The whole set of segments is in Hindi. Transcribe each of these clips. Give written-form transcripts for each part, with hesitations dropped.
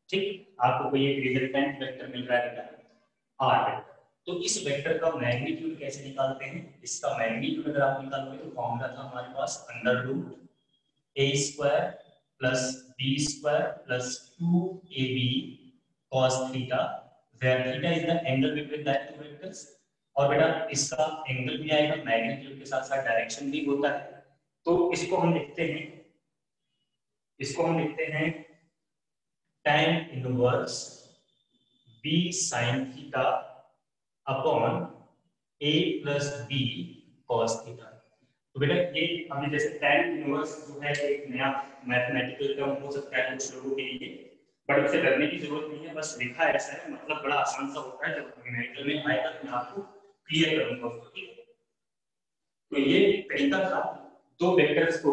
ठीक, आपको कोई एक रिजल्टेंट वेक्टर मिल रहा है बेटा आर वेक्टर, तो इस वेक्टर का मैग्नीट्यूड कैसे निकालते हैं? इसका मैग्नीट्यूड अगर आप निकालोगे तो फॉर्मूला था हमारे पास under root A square plus B square plus 2ab cos theta, where theta is the angle between that two vectors. और बेटा इसका एंगल भी आएगा, मैग्नीट्यूड के साथ साथ डायरेक्शन भी होता है, तो इसको हम लिखते हैं tan inverse b sin theta upon a plus b cos theta. तो बेटा ये हमने जैसे tan इनवर्स जो है एक नया मैथमेटिकल टर्म हो सकता है कुछ लोगों के लिए, बट उसे डरने की जरूरत नहीं है, बस लिखा ऐसा है, मतलब बड़ा आसान सा होता है, जब न्यूमेरिकल में आएगा तो मैं आपको क्लियर करूंगा। ठीक है, तो ये तरीका था दो वेक्टर्स को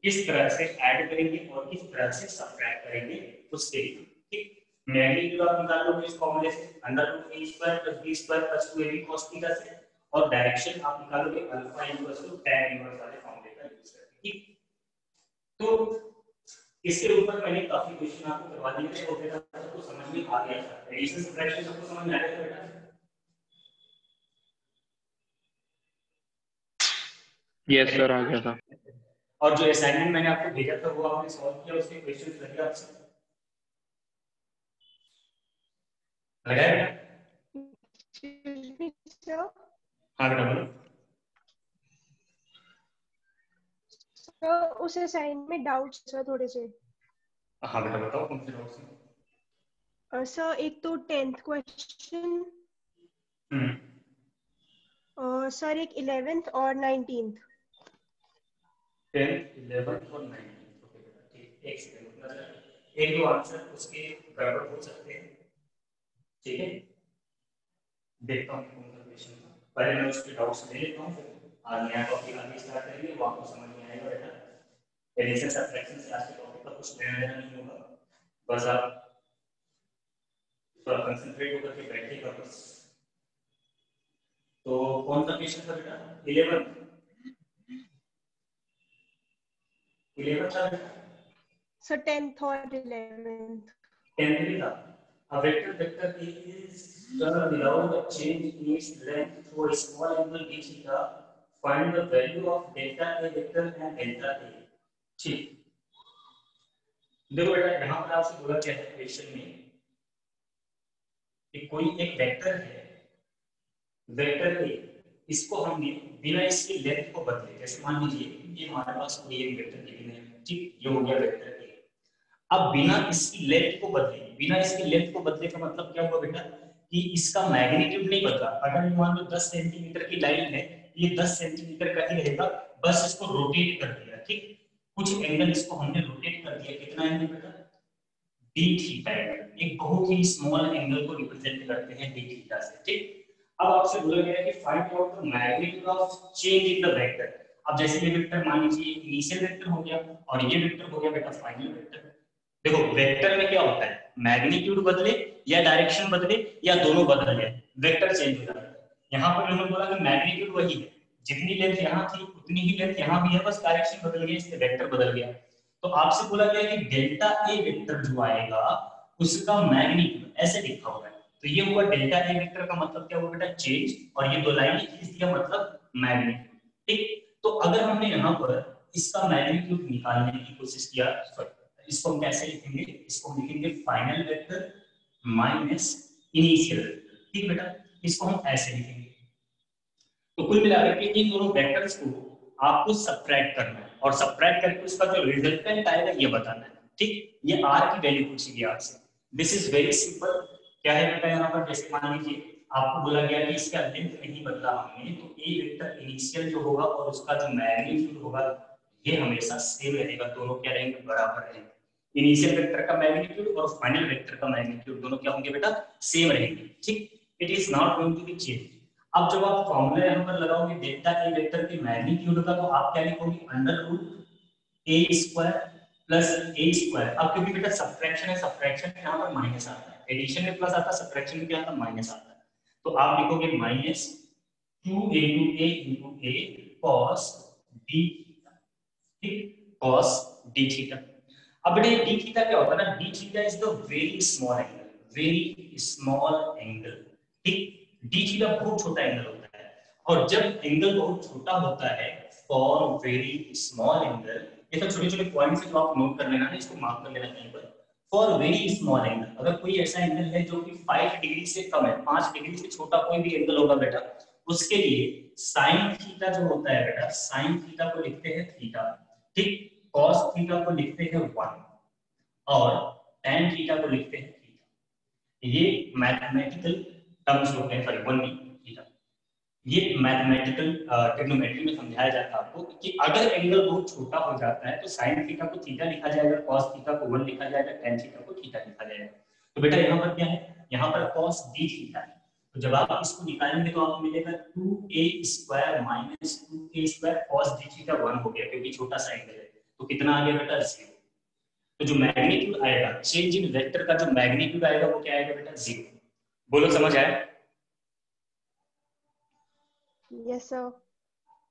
किस तरह से ऐड करेंगे और किस तरह से सब्ट्रैक्ट करेंगे उसके लिए। ठीक, मैग्नीट्यूड आप निकाल लोगे इस फॉर्मूले से under root A square plus B square plus 2ab cos theta से, और डायरेक्शन आप निकालोगे alpha equals to tan inverse वाले फॉर्मूले का यूज करके। ठीक, तो इसके ऊपर मैंने काफी क्वेश्चन आपको करवा दिए थे, तो बेटा सबको समझ में आ गया था, एडिशन सब्ट्रैक्शन सबको समझ में आ गया था बेटा? यस सर, आ गया था। और जो असाइनमेंट मैंने आपको भेजा था वो आपने सॉल्व किया, उसके क्वेश्चंस लगे आपसे? लगाया? हाँ बेटा बोलो। तो उस असाइनमेंट में डाउट्स सर थोड़े से। हाँ बेटा बताओ कौन से डाउट्स हैं? सर एक तो 10th क्वेश्चन, सर एक 11th और 19th। 10th 11th और 19th। ओके बेटा ठीक, एक सेकंड मतलब एक दो आंसर उसके गड़बड़ हो सकते हैं, ठीक है, देखता हूँ कौन सा क्वेश्चन था, पहले मैं उसके डाउट्स ले लेता हूँ, फिर आज नया टॉपिक आगे स्टार्ट करेंगे, वो आपको समझ में आएगा बेटा। एडिशन सब्ट्रैक्शन से आज के टॉपिक का कुछ लेना देना नहीं होगा, बस आप थोड़ा कंसंट्रेट होकर के बैठिएगा बस। तो कौन सा क्वेश्चन था बेटा? 11 था बेटा? सर 10th और 11th। 10th भी था। A vector is without a change in its length through a small angle d theta, find the value of delta a vector and delta a। ठीक, देखो बेटा यहाँ पर आपसे बोला क्या है क्वेश्चन में कि कोई एक वेक्टर है, वेक्टर ए, इसको हमने बिना इसकी लेंथ को बदले, जैसे मान लीजिए ये हमारे पास कोई एक वेक्टर गिवन है, ठीक, ये हो गया वेक्टर ए। अब बिना इसकी लेंथ को बदले, बिना इसकी लेंथ को बदले का मतलब क्या हुआ बेटा कि इसका मैग्नीट्यूड नहीं बदला। अगर मान लो 10 सेंटीमीटर की लाइन है, ये 10 सेंटीमीटर का ही रहेगा, बस इसको रोटेट कर दिया, ठीक, कुछ एंगल इसको हमने रोटेट कर दिया, कितना एंगल बेटा? डी थीटा एंगल, एक बहुत ही स्मॉल एंगल को रिप्रेजेंट करते हैं डी थीटा से। ठीक, अब आपसे बोला गया है कि find out the magnitude of change in the vector. अब जैसे ये वेक्टर मान लीजिए इनिशियल वेक्टर हो गया और ये वेक्टर हो गया बेटा फाइनल वेक्टर। देखो वेक्टर में क्या होता है, मैग्नीट्यूड बदले या डायरेक्शन बदले या दोनों बदल जाए वेक्टर चेंज हो जाता है। यहाँ पर उन्होंने बोला कि मैग्नीट्यूड वही है, जितनी लेंथ यहाँ थी उतनी ही लेंथ यहाँ भी है, बस डायरेक्शन बदल गया, इससे वेक्टर बदल गया। तो आपसे बोला गया कि डेल्टा ए वेक्टर जो आएगा उसका मैग्नीट्यूड ऐसे लिखा हुआ है, तो ये हुआ डेल्टा ए वेक्टर का मतलब क्या हुआ बेटा? चेंज, और ये दो लाइन खींच दिया मतलब मैग्नीट्यूड। ठीक, तो अगर हमने यहाँ पर इसका मैग्नीट्यूड निकालने की कोशिश किया, इसको हम कैसे लिखेंगे? इसको लिखेंगे final vector minus initial vector. ठीक बेटा, इसको हम ऐसे लिखेंगे। तो कुल मिलाकर के इन दोनों वेक्टर्स को आपको सब्ट्रैक्ट करना है और सब्ट्रैक्ट करके उसका जो रिजल्टेंट आएगा ये बताना है। ठीक, ये आर की वैल्यू पूछी गई आपसे। This is very simple. क्या है बेटा यहाँ पर, जैसे मान लीजिए आपको बोला गया कि इसका लेंथ नहीं बदला हमने, तो ए वेक्टर इनिशियल जो होगा और उसका जो मैग्नीट्यूड होगा ये हमेशा सेम रहेगा, दोनों क्या रहेंगे? बराबर रहेंगे। इनिशियल वेक्टर का मैग्नीट्यूड और फाइनल वेक्टर का मैग्नीट्यूड दोनों क्या होंगे बेटा? सेम रहेंगे। ठीक, it is not going to be change. अब जब आप फॉर्मूला यहाँ पर लगाओगे डेल्टा ए वेक्टर के मैग्नीट्यूड का, तो आप क्या लिखोगे? Under root A square plus A square. अब क्योंकि बेटा सब्ट्रैक्शन है, सब्ट्रैक्शन में यहाँ पर माइनस आता है, एडिशन में प्लस आता है, सब्ट्रैक्शन में क्या आता है? माइनस आता है। तो आप लिखोगे minus 2 into a into a cos d, ठीक, cos d थीटा। अब बेटा ये डी थीटा क्या होता है ना, D theta is the very small angle, very small angle, ठीक। डी थीटा बहुत छोटा एंगल होता है, और जब एंगल बहुत छोटा होता है फॉर वेरी स्मॉल एंगल, ये सब छोटे छोटे पॉइंट्स हैं जो आप नोट कर लेना है, इसको मार्क कर लेना कहीं पर। फॉर वेरी स्मॉल एंगल, अगर कोई ऐसा एंगल है जो कि 5 डिग्री से कम है, 5 डिग्री से छोटा कोई भी एंगल होगा बेटा, उसके लिए साइन थीटा जो होता है बेटा, साइन थीटा को लिखते हैं थीटा, ठीक। कॉस थीटा को लिखते हैं 1, और tan थीटा को लिखते हैं थीटा। ये मैथमेटिकल टर्म्स होते हैं, सॉरी 1 नहीं थीटा। ये मैथमेटिकल ट्रिग्नोमेट्री में समझाया जाता है आपको कि अगर एंगल बहुत छोटा हो जाता है तो sin थीटा को थीटा लिखा जाएगा, cos थीटा को 1 लिखा जाएगा, tan थीटा को थीटा लिखा जाएगा। तो बेटा यहाँ पर क्या है, यहाँ पर cos d थीटा है, तो जब आप इसको निकालेंगे तो आपको मिलेगा 2a square minus 2a square cos d theta 1 हो गया, क्योंकि छोटा सा एंगल है, तो कितना आ गया बेटा 0। तो जो मैग्नीट्यूड आएगा, चेंज इन वेक्टर का जो मैग्नीट्यूड आएगा वो क्या आएगा बेटा 0। बोलो समझ आया? Yes sir.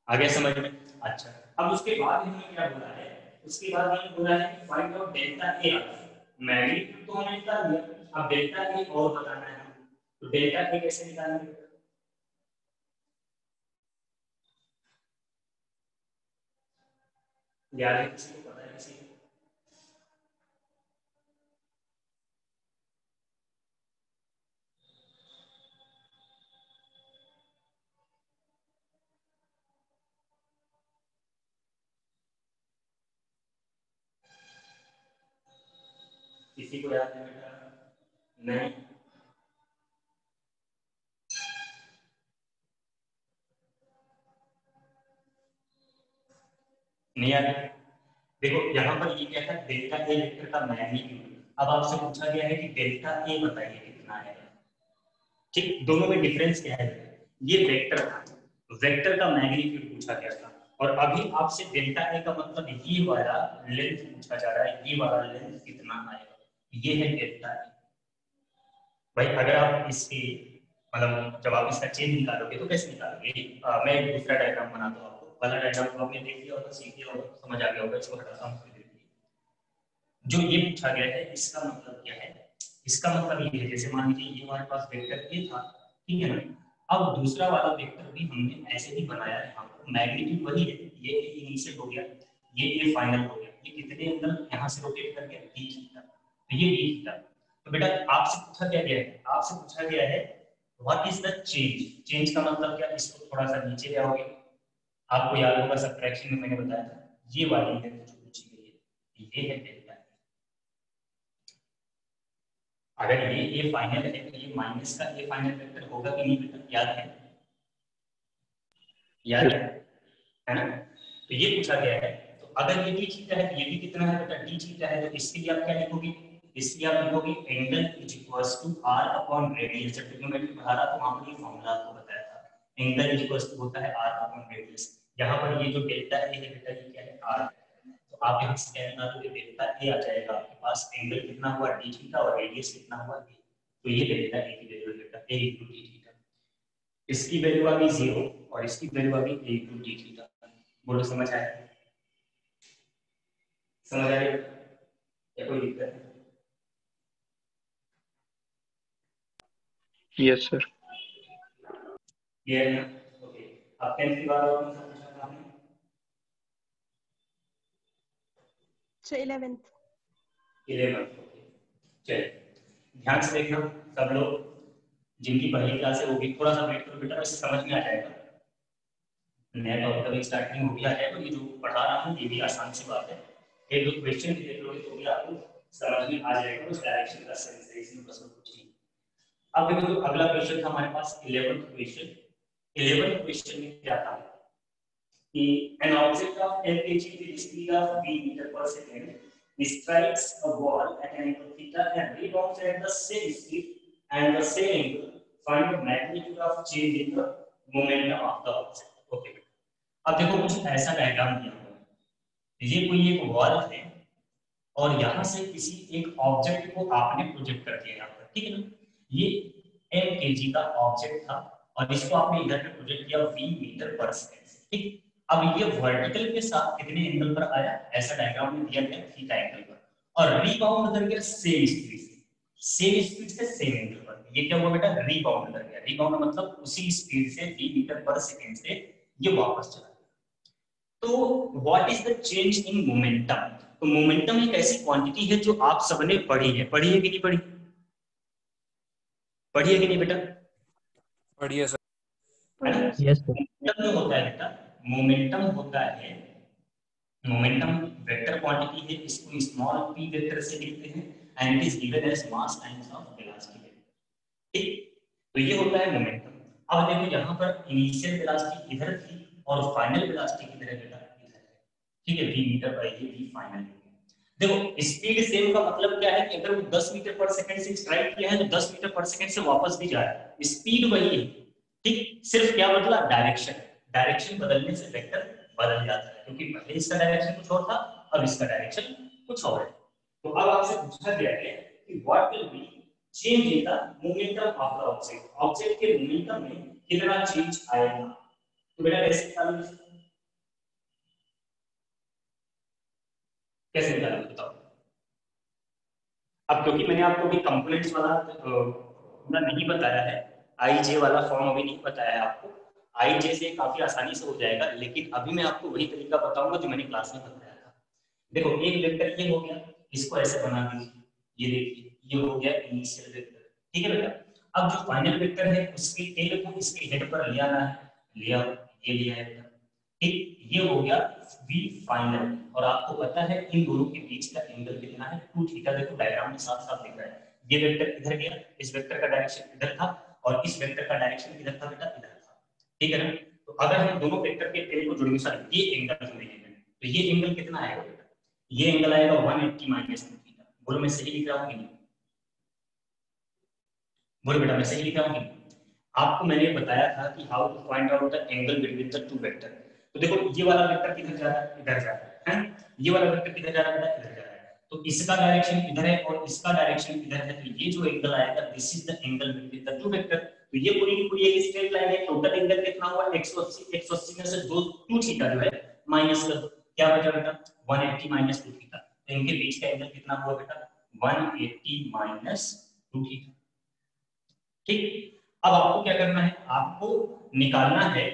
आ गया समझ में? अच्छा, अब उसके बाद हमने क्या बोला है, उसके बाद हमने बोला है कि find out delta A. Magnitude तो हमने निकाल लिया, अब डेल्टा ए और बताना है, तो डेल्टा ए कैसे निकालेंगे? याद है किसी को, पता है किसी को? किसी को याद है बेटा? नहीं? नहीं याद है? देखो यहाँ पर ये क्या था, डेल्टा ए वेक्टर का मैग्नीट्यूड। अब आपसे पूछा गया है कि डेल्टा ए बताइए कितना है, ठीक। दोनों में डिफरेंस क्या है, ये वेक्टर था, वेक्टर का मैग्नीट्यूड पूछा गया था, और अभी आपसे डेल्टा ए का मतलब ये वाला लेंथ पूछा जा रहा है, ये वाला लेंथ कितना आएगा, ये है डेल्टा ए। भाई अगर आप इसके मतलब जब आप इसका चेन निकालोगे तो कैसे निकालोगे, मैं एक दूसरा डायग्राम बनाता हूँ आपको, वाला डायग्राम को आपने देख लिया होगा, सीख लिया होगा, समझ आ गया होगा, इसको हटाता हूँ। जो ये पूछा गया है इसका मतलब क्या है, इसका मतलब ये है, जैसे मान लीजिए ये हमारे पास वेक्टर ए था, ठीक है ना। अब दूसरा वाला वेक्टर भी हमने ऐसे ही बनाया है, हमको मैग्नीट्यूड वही है, ये ए इनिशियल हो गया, ये ए फाइनल हो गया, ये कितने एंगल यहाँ से रोटेट कर गया डी थीटा, तो ये डी थीटा। तो बेटा आपसे पूछा क्या गया है, आपसे पूछा गया है what is the change. Change का मतलब क्या, इसको थोड़ा सा नीचे ले आओगे, आपको याद होगा सबट्रैक्शन में मैंने बताया था, ये वाली है जो पूछी गई है, ये है डेल्टा। अगर ये ए फाइनल है तो ये माइनस का ए फाइनल वेक्टर होगा कि नहीं बेटा, याद है? याद है ना? तो ये पूछा गया है, तो अगर ये डी थीटा है तो ये भी कितना है बेटा, डी थीटा है, तो इसके लिए आप क्या लिखोगे, इसलिए आप लिखोगे angle is equals to R upon radius. जब ट्रिग्नोमेट्री पढ़ा रहा तो वहां पर ये फार्मूला आपको बताया था, एंगल इज इक्वल्स टू होता है आर अपॉन रेडियस। यहाँ पर ये जो डेल्टा ए है बेटा, ये क्या है आर, तो आप यहाँ से क्या निकालोगे, डेल्टा ए आ जाएगा आपके पास, एंगल कितना हुआ डी थीटा और रेडियस कितना हुआ ए, तो ये डेल्टा ए की वैल्यू बेटा ए इनटू डी थीटा, इसकी वैल्यू आ गई 0 और इसकी वैल्यू आ गई ए इनटू डी थीटा। बोलो समझ आया? समझ आया या कोई दिक्कत है? Yes sir. क्लियर है? ओके, अब 10th की बात और कौन सा पूछा था आपने? 11th। 11th। ओके, चलिए ध्यान से देखना सब लोग, जिनकी पहली क्लास है वो भी थोड़ा सा वेट करो बेटा, वैसे समझ में आ जाएगा, नया टॉपिक अभी स्टार्टिंग हो भी आ जाएगा, ये जो पढ़ा रहा हूँ ये भी आसान सी बात है, एक दो क्वेश्चन भी देख लोगे तो भी आपको समझ में आ जाएगा उस डायरेक्शन का सेंस है, इसमें बस कुछ नहीं। अब देखो जो अगला क्वेश्चन था हमारे पास 11th क्वेश्चन, 11th क्वेश्चन में क्या था कि an object of L kg with speed of v meter per second strikes a wall at an angle theta and rebounds at the same speed and the same angle. Find the magnitude of change in the momentum of the object. Okay. अब देखो कुछ ऐसा डायग्राम दिया हुआ है, ये कोई एक वॉल है और यहाँ से किसी एक ऑब्जेक्ट को आपने प्रोजेक्ट कर दिया यहाँ पर, ठीक है ना। ये m kg का ऑब्जेक्ट था और इसको आपने इधर पे प्रोजेक्ट किया v मीटर पर सेकंड, ठीक। अब ये वर्टिकल के साथ कितने एंगल पर आया, ऐसा डायग्राम में दिया गया थीटा एंगल पर, और रीबाउंड कर गया सेम स्पीड से, सेम एंगल पर। ये क्या हुआ बेटा, रीबाउंड कर गया। रीबाउंड मतलब उसी स्पीड से v मीटर पर सेकंड से ये वापस चला गया। तो what is the change in momentum? तो मोमेंटम एक ऐसी क्वांटिटी है जो आप सबने पढ़ी है कि नहीं पढ़ी? पढ़ी है कि नहीं बेटा? बढ़िया सर। है ना? Yes sir. मोमेंटम जो होता है बेटा, मोमेंटम होता है, मोमेंटम वेक्टर क्वांटिटी है, इसको स्मॉल p वेक्टर से लिखते हैं and it is given as mass times of velocity. ठीक, तो ये होता है मोमेंटम। अब देखो यहाँ पर इनिशियल वेलोसिटी इधर थी और फाइनल वेलोसिटी किधर है बेटा, इधर है। ठीक है, v मीटर पर ये v फाइनल। देखो स्पीड सेम का मतलब क्या है कि अगर वो 10 मीटर पर सेकंड से स्ट्राइक किया है तो 10 मीटर पर सेकंड से वापस भी जा रहा है, स्पीड वही है। ठीक, सिर्फ क्या बदला, डायरेक्शन। डायरेक्शन बदलने से वेक्टर बदल जाता है, क्योंकि पहले इसका डायरेक्शन कुछ और था, अब इसका डायरेक्शन कुछ और है। तो अब आपसे पूछा गया है कि what will be change in the momentum of the object. Object के मोमेंटम में कितना चेंज आएगा? तो बेटा कैसे निकालोगे, कैसे निकालोगे बताओ? अब क्योंकि मैंने आपको अभी कंपोनेंट्स वाला पूरा नहीं बताया है, आई जे वाला फॉर्म अभी नहीं बताया है आपको। आई जे से काफी आसानी से हो जाएगा, लेकिन अभी मैं आपको वही तरीका बताऊंगा जो मैंने क्लास में बताया था। देखो एक वेक्टर ये हो गया, इसको ऐसे बना दीजिए, ये देखिए ये हो गया इनिशियल वेक्टर। ठीक है बेटा, अब जो फाइनल वेक्टर है उसके टेल को इसके हेड पर ले आना है, लिया, ये लिया है बेटा। ठीक, ये हो गया v फाइनल। और आपको पता है इन दोनों के बीच का एंगल कितना है, 2 थीटा। देखो डायग्राम में साफ साफ दिख रहा है, ये वेक्टर इधर गया, इस वेक्टर का डायरेक्शन इधर था और इस वेक्टर का डायरेक्शन किधर था बेटा, इधर था। ठीक है ना? तो अगर हम दोनों वेक्टर के टेल को जोड़ेंगे, सॉरी ये एंगल जोड़ेंगे, तो ये एंगल कितना आएगा बेटा, ये एंगल आएगा 180 माइनस 2 थीटा। बोलो मैं सही लिख रहा हूं कि नहीं? बोलो बेटा मैं सही लिख रहा हूं कि नहीं? आपको मैंने बताया था कि how to find out the angle between the two vector. तो देखो ये वाला वेक्टर किधर जा रहा है, इधर जा रहा है, ये वाला वेक्टर किधर जा रहा है, इधर जा रहा है। तो इसका डायरेक्शन इधर है और इसका डायरेक्शन इधर है, तो ये जो एंगल आएगा this is the angle between the two vector. तो ये पूरी की पूरी एक स्ट्रेट लाइन है, टोटल एंगल कितना हुआ 180, 180 में से 2 थीटा जो है माइनस कर दो, क्या बचा बेटा 180 माइनस 2 थीटा। तो इनके बीच का एंगल कितना हुआ बेटा 180 माइनस 2 थीटा। ठीक, अब आपको क्या करना है, आपको निकालना है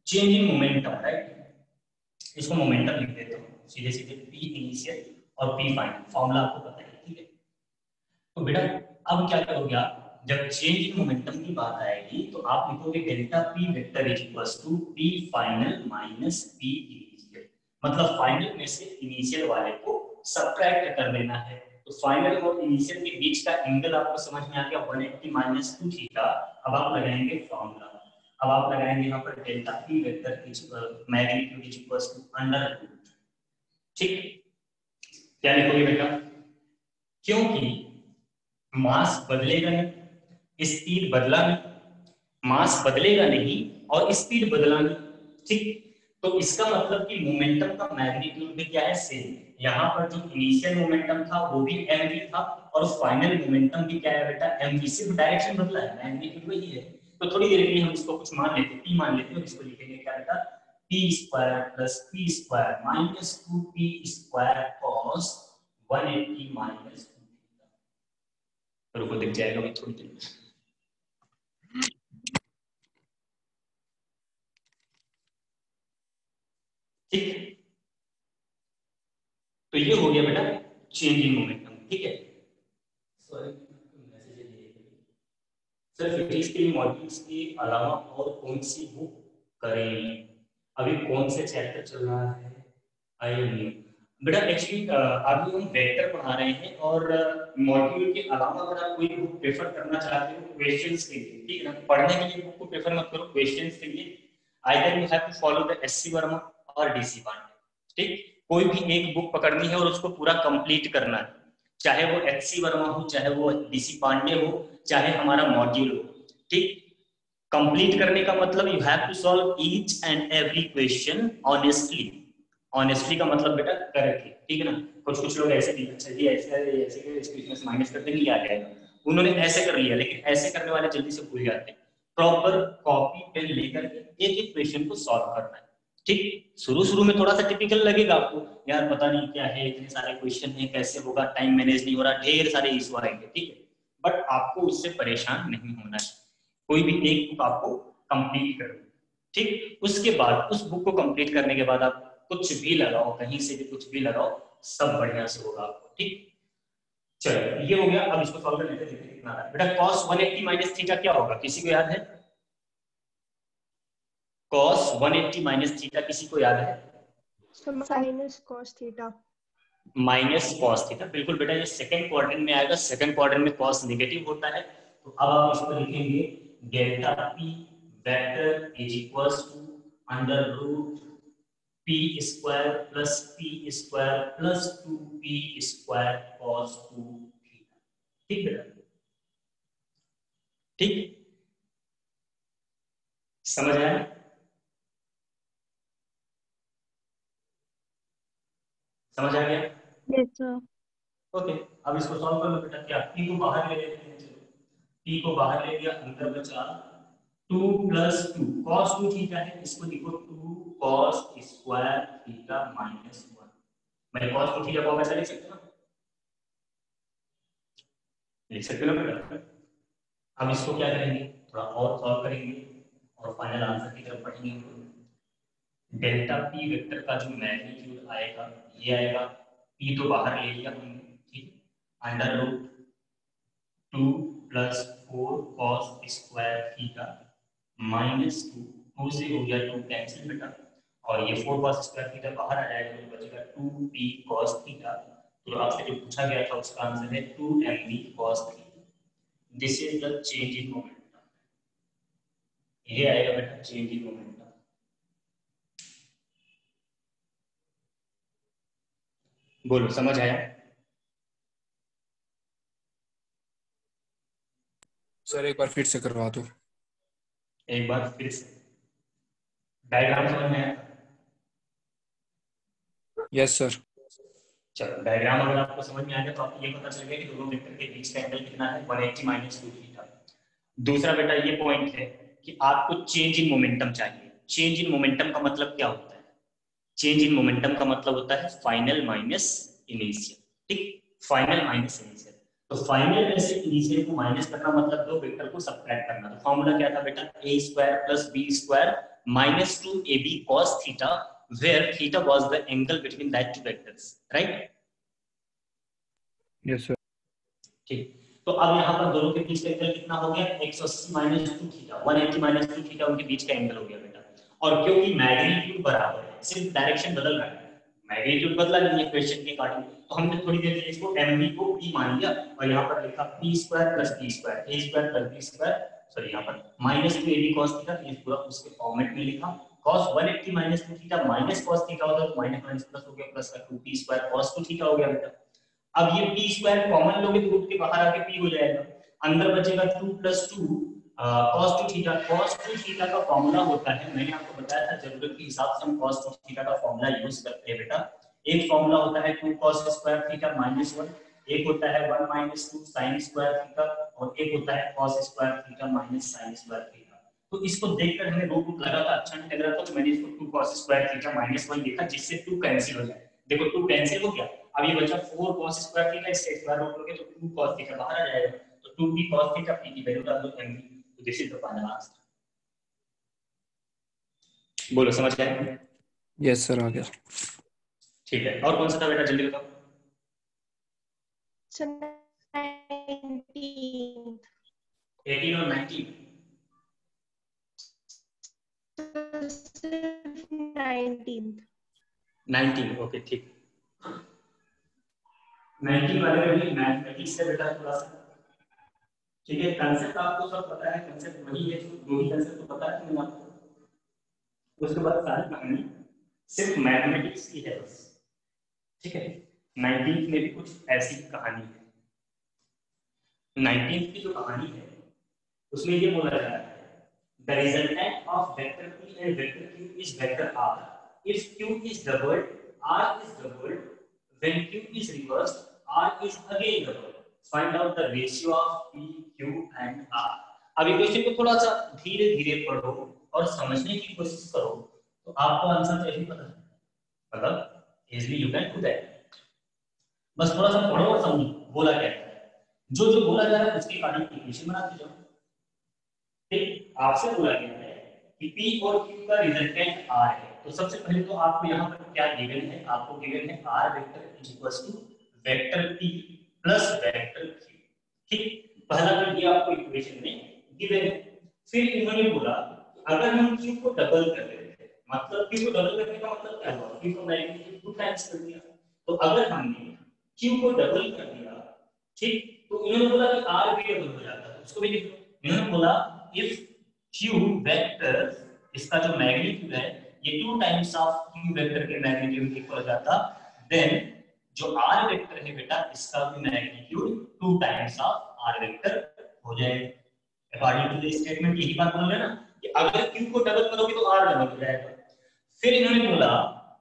चेंज इन मोमेंटम, राइट। इसको मोमेंटम लिख देता हूं सीधे सीधे, p इनिशियल और p फाइनल, फॉर्मूला आपको पता है। ठीक है, तो बेटा अब क्या करोगे आप, जब चेंज इन मोमेंटम की बात आएगी तो आप लिखोगे delta p vector is equals to p final minus p initial. मतलब फाइनल में से इनिशियल वाले को सब्ट्रैक्ट कर देना है। तो फाइनल और इनिशियल के बीच का एंगल आपको समझ में आ गया 180 माइनस 2 थीटा। अब आप लगाएंगे फॉर्मूला, अब आप लगाएंगे यहाँ पर delta p vector is magnitude is equals to under root. ठीक, क्या लिखोगे बेटा, क्योंकि मास बदलेगा नहीं, स्पीड बदला नहीं, मास बदलेगा नहीं और स्पीड बदला नहीं। ठीक, तो इसका मतलब कि मोमेंटम का मैग्नीट्यूड भी क्या है, सेम। यहाँ पर जो इनिशियल मोमेंटम था वो भी mv था और फाइनल मोमेंटम भी क्या है बेटा mv, सिर्फ डायरेक्शन बदला है, मैग्नीट्यूड वही है। तो थोड़ी देर के लिए हम इसको कुछ मान लेते हैं, p मान लेते हैं और इसको लिखेंगे क्या बेटा p square plus p square minus 2p square cos 180 minus 2 रुको दिख जाएगा भाई थोड़ी देर में। ठीक, तो ये हो गया बेटा चेंज इन मोमेंटम। ठीक है, सॉरी सर फिजिक्स के मॉड्यूल्स के अलावा और कौन सी बुक करें, अभी कौन से चैप्टर चल रहा है, आई नहीं बेटा। एक्चुअली अभी हम वेक्टर पढ़ा रहे हैं और मॉड्यूल के अलावा अगर आप कोई बुक प्रेफर करना चाहते हो क्वेश्चंस के लिए, ठीक है ना, पढ़ने के लिए बुक को प्रेफर मत करो, क्वेश्चंस के लिए either you have to follow the SC Verma और डीसी पांडे। ठीक, कोई भी एक बुक पकड़नी है और उसको पूरा कंप्लीट करना है, चाहे वो एचसी वर्मा हो, चाहे वो डीसी पांडे हो, चाहे हमारा मॉड्यूल हो। ठीक, कंप्लीट करने का मतलब you have to solve each and every question honestly. Honestly का मतलब बेटा करेक्टली, ठीक है ना। कुछ कुछ लोग ऐसे अच्छा जी ऐसे क्वेश्चन से माइनस कर देंगे, आ जाएगा, उन्होंने ऐसे कर लिया, लेकिन ऐसे करने वाले जल्दी से भूल जाते हैं। प्रॉपर कॉपी पेन लेकर एक एक क्वेश्चन को सॉल्व करना है। ठीक, शुरू में थोड़ा सा टिपिकल लगेगा आपको, यार पता नहीं क्या है, इतने सारे क्वेश्चन है, कैसे होगा, टाइम मैनेज नहीं हो रहा, ढेर सारे इशू आएंगे, ठीक है, बट आपको उससे परेशान नहीं होना है। कोई भी एक बुक आपको कंप्लीट करनी, ठीक, उसके बाद उस बुक को कंप्लीट करने के बाद आप कुछ भी लगाओ, कहीं से भी कुछ भी लगाओ, सब बढ़िया से होगा आपको, ठीक। चलो ये हो गया, अब इसको सॉल्व कर लेते हैं, देखते कितना आ रहा है। बेटा cos 180 माइनस थीटा क्या होगा, किसी को याद है? cos 180 माइनस थीटा किसी को याद है? Minus cos theta. Minus cos theta, बिल्कुल बेटा, ये सेकंड क्वाड्रेंट में आएगा, सेकंड क्वाड्रेंट में cos नेगेटिव होता है, तो अब आप इसको लिखेंगे delta p vector is equals to under root p square plus p square plus 2p square cos 2 theta, ठीक बेटा, ठीक, समझ आया? समझ आ गया? Yes sir. ओके, अब इसको सॉल्व कर लो बेटा। क्या p को बाहर ले लेते हैं, चलो p को बाहर ले लिया, अंदर बचा 2 प्लस 2 cos 2 थीटा है, इसको लिखो 2 cos स्क्वायर थीटा माइनस 1। मैं cos 2 थीटा को कैसे लिख सकते हो? लिख सकते हो बेटा। अब इसको क्या करेंगे, थोड़ा और सॉल्व करेंगे और फाइनल आंसर की तरफ बढ़ेंगे। डेल्टा p वेक्टर का जो मैग्नीट्यूड आएगा ये आएगा, p तो बाहर ले लिया हमने, ठीक, under root 2 plus 4 cos square theta minus 2 से हो गया 2 कैंसिल बेटा, और ये 4 cos स्क्वायर थीटा बाहर आ जाएगा तो बचेगा 2p cos थीटा। तो आपसे जो पूछा गया था उसका आंसर है 2mv cos theta. This is the change in momentum, ये आएगा बेटा चेंज इन मोमेंटम। बोलो समझ आया? सर एक बार फिर से करवा दो। एक बार फिर से डायग्राम समझ में आया? Yes sir. चलो डायग्राम अगर आपको समझ में आ गया तो आपको ये पता चल गया कि दोनों वेक्टर के बीच का एंगल कितना है, 180 माइनस 2 थीटा। दूसरा बेटा ये पॉइंट है कि आपको चेंज इन मोमेंटम चाहिए। चेंज इन मोमेंटम का मतलब क्या होता है? चेंज इन मोमेंटम का मतलब होता है फाइनल माइनस इनिशियल, ठीक, फाइनल माइनस इनिशियल। तो फाइनल में से इनिशियल को माइनस करना मतलब दो वेक्टर को सबट्रैक्ट करना। तो फॉर्मूला क्या था बेटा, a square plus b square minus 2ab cos theta where theta was the angle between that two vectors, right? Yes sir. ठीक, तो अब यहाँ पर दोनों के बीच का एंगल कितना हो गया, 180 माइनस 2 थीटा, 180 माइनस 2 थीटा उनके बीच का एंगल हो गया बेटा। और क्योंकि मैग्नीट्यूड बराबर है, सिर्फ डायरेक्शन बदल रहा है, मैग्नीट्यूड बदला नहीं है क्वेश्चन के अकॉर्डिंग, तो हमने थोड़ी देर के लिए इसको mv को p मान लिया और यहाँ पर लिखा p square plus b square, a square plus b square, sorry यहाँ पर माइनस 2ab cos थीटा, ये पूरा उसके फॉर्मेट में लिखा। cos 180 minus 2 theta minus cos theta होता है तो माइनस माइनस प्लस हो गया, प्लस का 2p स्क्वायर cos 2 थीटा हो गया बेटा। अब ये p स्क्वायर कॉमन लोगे तो रूट के बाहर आके p हो जाएगा, अंदर बचेगा 2 plus 2 cos 2 theta. cos 2 theta का फॉर्मूला होता है, मैंने आपको बताया था जरूरत के हिसाब से हम cos 2 थीटा का फॉर्मूला यूज करते हैं बेटा। एक फॉर्मूला होता है 2 cos स्क्वायर थीटा माइनस 1, एक होता है 1 माइनस 2 sin स्क्वायर थीटा, और एक होता है cos square theta minus sin square theta. तो इसको देखकर हमें रूट लगा था, अच्छा नहीं लग रहा था, तो मैंने इसको 2 cos स्क्वायर थीटा माइनस 1 लिखा जिससे 2 कैंसिल हो जाए। देखो 2 कैंसिल हो गया, अब ये बचा 4 cos स्क्वायर थीटा, इससे स्क्वायर रूट लोगे तो 2 cos थीटा बाहर आ जाएगा, तो 2p cos थीटा p की वैल्यू डाल दो mv, तो this is the final answer. बोलो समझ गए? यस सर, आ गया। ठीक है, और कौन सा था बेटा जल्दी बताओ? 18 और 19? 19 ओके ठीक। 19 वाले में भी मैथमेटिक्स से बेटा थोड़ा सा, ठीक है, कांसेप्ट आपको सब पता है, कांसेप्ट वही है, जो भी कांसेप्ट तो पता है मैंने आपको। उसके बाद सारी कहानी सिर्फ मैथमेटिक्स की है बस, ठीक है। 19 में भी कुछ ऐसी कहानी है। 19 की जो कहानी है उसमें ये बोला जा रहा है the resultant of vector p and vector q is vector r if q is doubled r is doubled, when q is reversed r is again doubled, find out the ratio of p q and r। अब ये क्वेश्चन को थोड़ा सा धीरे धीरे पढ़ो और समझने की कोशिश करो तो आपको आंसर तो यही पता है, मतलब easily you can do that. बस थोड़ा सा पढ़ो और समझो बोला क्या है, जो जो बोला जा रहा है उसके अकॉर्डिंग इक्वेशन बनाते जाओ। ठीक, आपसे बोला गया है कि P और Q का रिजल्टेंट R है, तो सबसे पहले तो आपको यहाँ पर क्या गिवन है, आपको गिवन है R vector is equals to vector P plus vector Q। ठीक, पहला तो ये आपको इक्वेशन में गिवन है। फिर इन्होंने बोला अगर हम Q को डबल कर देते हैं, मतलब Q को डबल करने का मतलब क्या हुआ, Q को मैग्नीट्यूड 2 टाइम्स कर दिया। तो अगर हमने Q को डबल कर दिया, ठीक, तो इन्होंने बोला कि R भी डबल हो जाता है, उसको भी लिख लो। इन्होंने बोला इफ Q वेक्टर, इसका जो मैग्नीट्यूड है ये 2 टाइम्स ऑफ Q वेक्टर के मैग्नीट्यूड इक्वल हो जाता, देन जो R वेक्टर है बेटा इसका भी magnitude 2 times of R vector हो जाए। अकॉर्डिंग टू द स्टेटमेंट यही बात बोल रहे हैं ना कि अगर Q को डबल करोगे तो R डबल हो जाएगा। फिर इन्होंने बोला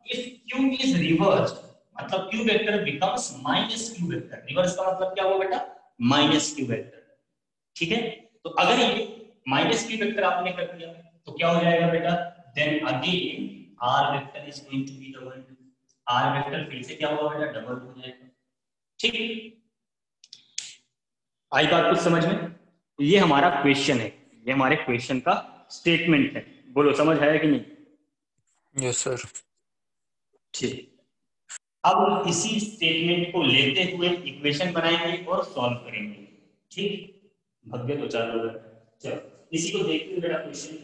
इफ Q इज रिवर्स्ड, मतलब Q vector becomes minus Q vector. Reverse का मतलब क्या हुआ बेटा, माइनस Q वेक्टर। ठीक है, तो अगर ये माइनस Q वेक्टर आपने कर दिया तो क्या हो जाएगा बेटा, then again R vector is going to be double. R vector फिर से क्या होगा बेटा, डबल हो जाएगा। ठीक, आई बात कुछ समझ में? ये हमारा क्वेश्चन है, ये हमारे क्वेश्चन का स्टेटमेंट है। बोलो समझ आया कि नहीं? Yes sir. ठीक, अब इसी स्टेटमेंट को लेते हुए इक्वेशन बनाएंगे और सॉल्व करेंगे। ठीक, भग्य तो चालू है, चलो इसी को देखते हुए बेटा क्वेश्चन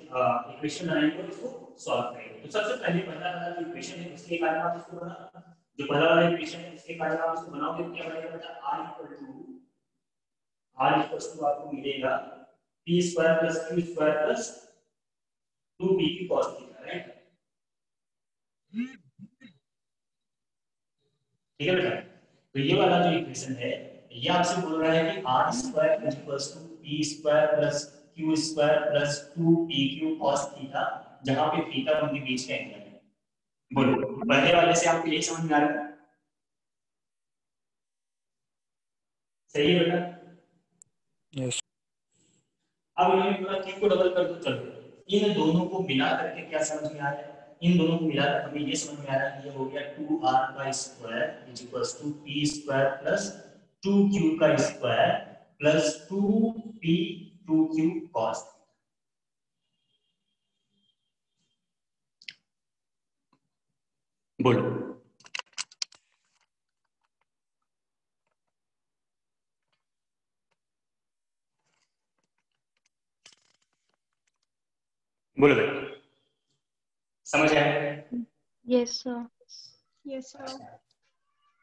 इक्वेशन बनाएंगे और इसको सॉल्व करेंगे। तो सबसे पहले पहला वाला जो इक्वेशन है उसके कारण आप इसको बना, जो पहला वाला इक्वेशन है उसके कारण आप इसको बनाओगे तो क्या बनेगा बेटा, r इक्वल टू आपको मिलेगा p square plus q square plus 2p की cos थीटा, राइट? ठीक है बेटा, तो ये वाला जो इक्वेशन है ये आपसे बोल रहा है कि r square is equal to p square plus q square plus 2pq cos theta, जहां पे थीटा उनके बीच का एंगल है। बोलो पहले वाले से आपको यही समझ में आ रहा है? सही है बेटा? यस। अब इन्होंने पूरा q को डबल कर दो, चलो इन दोनों को मिला करके क्या समझ में आ रहा है, इन दोनों को मिलाकर हमें ये समझ में आ रहा है कि ये हो गया 2r का square is equals to p square plus 2q का square plus 2p 2q cos। बोलो बोलो बेटा, समझ आया? Yes sir. Yes sir.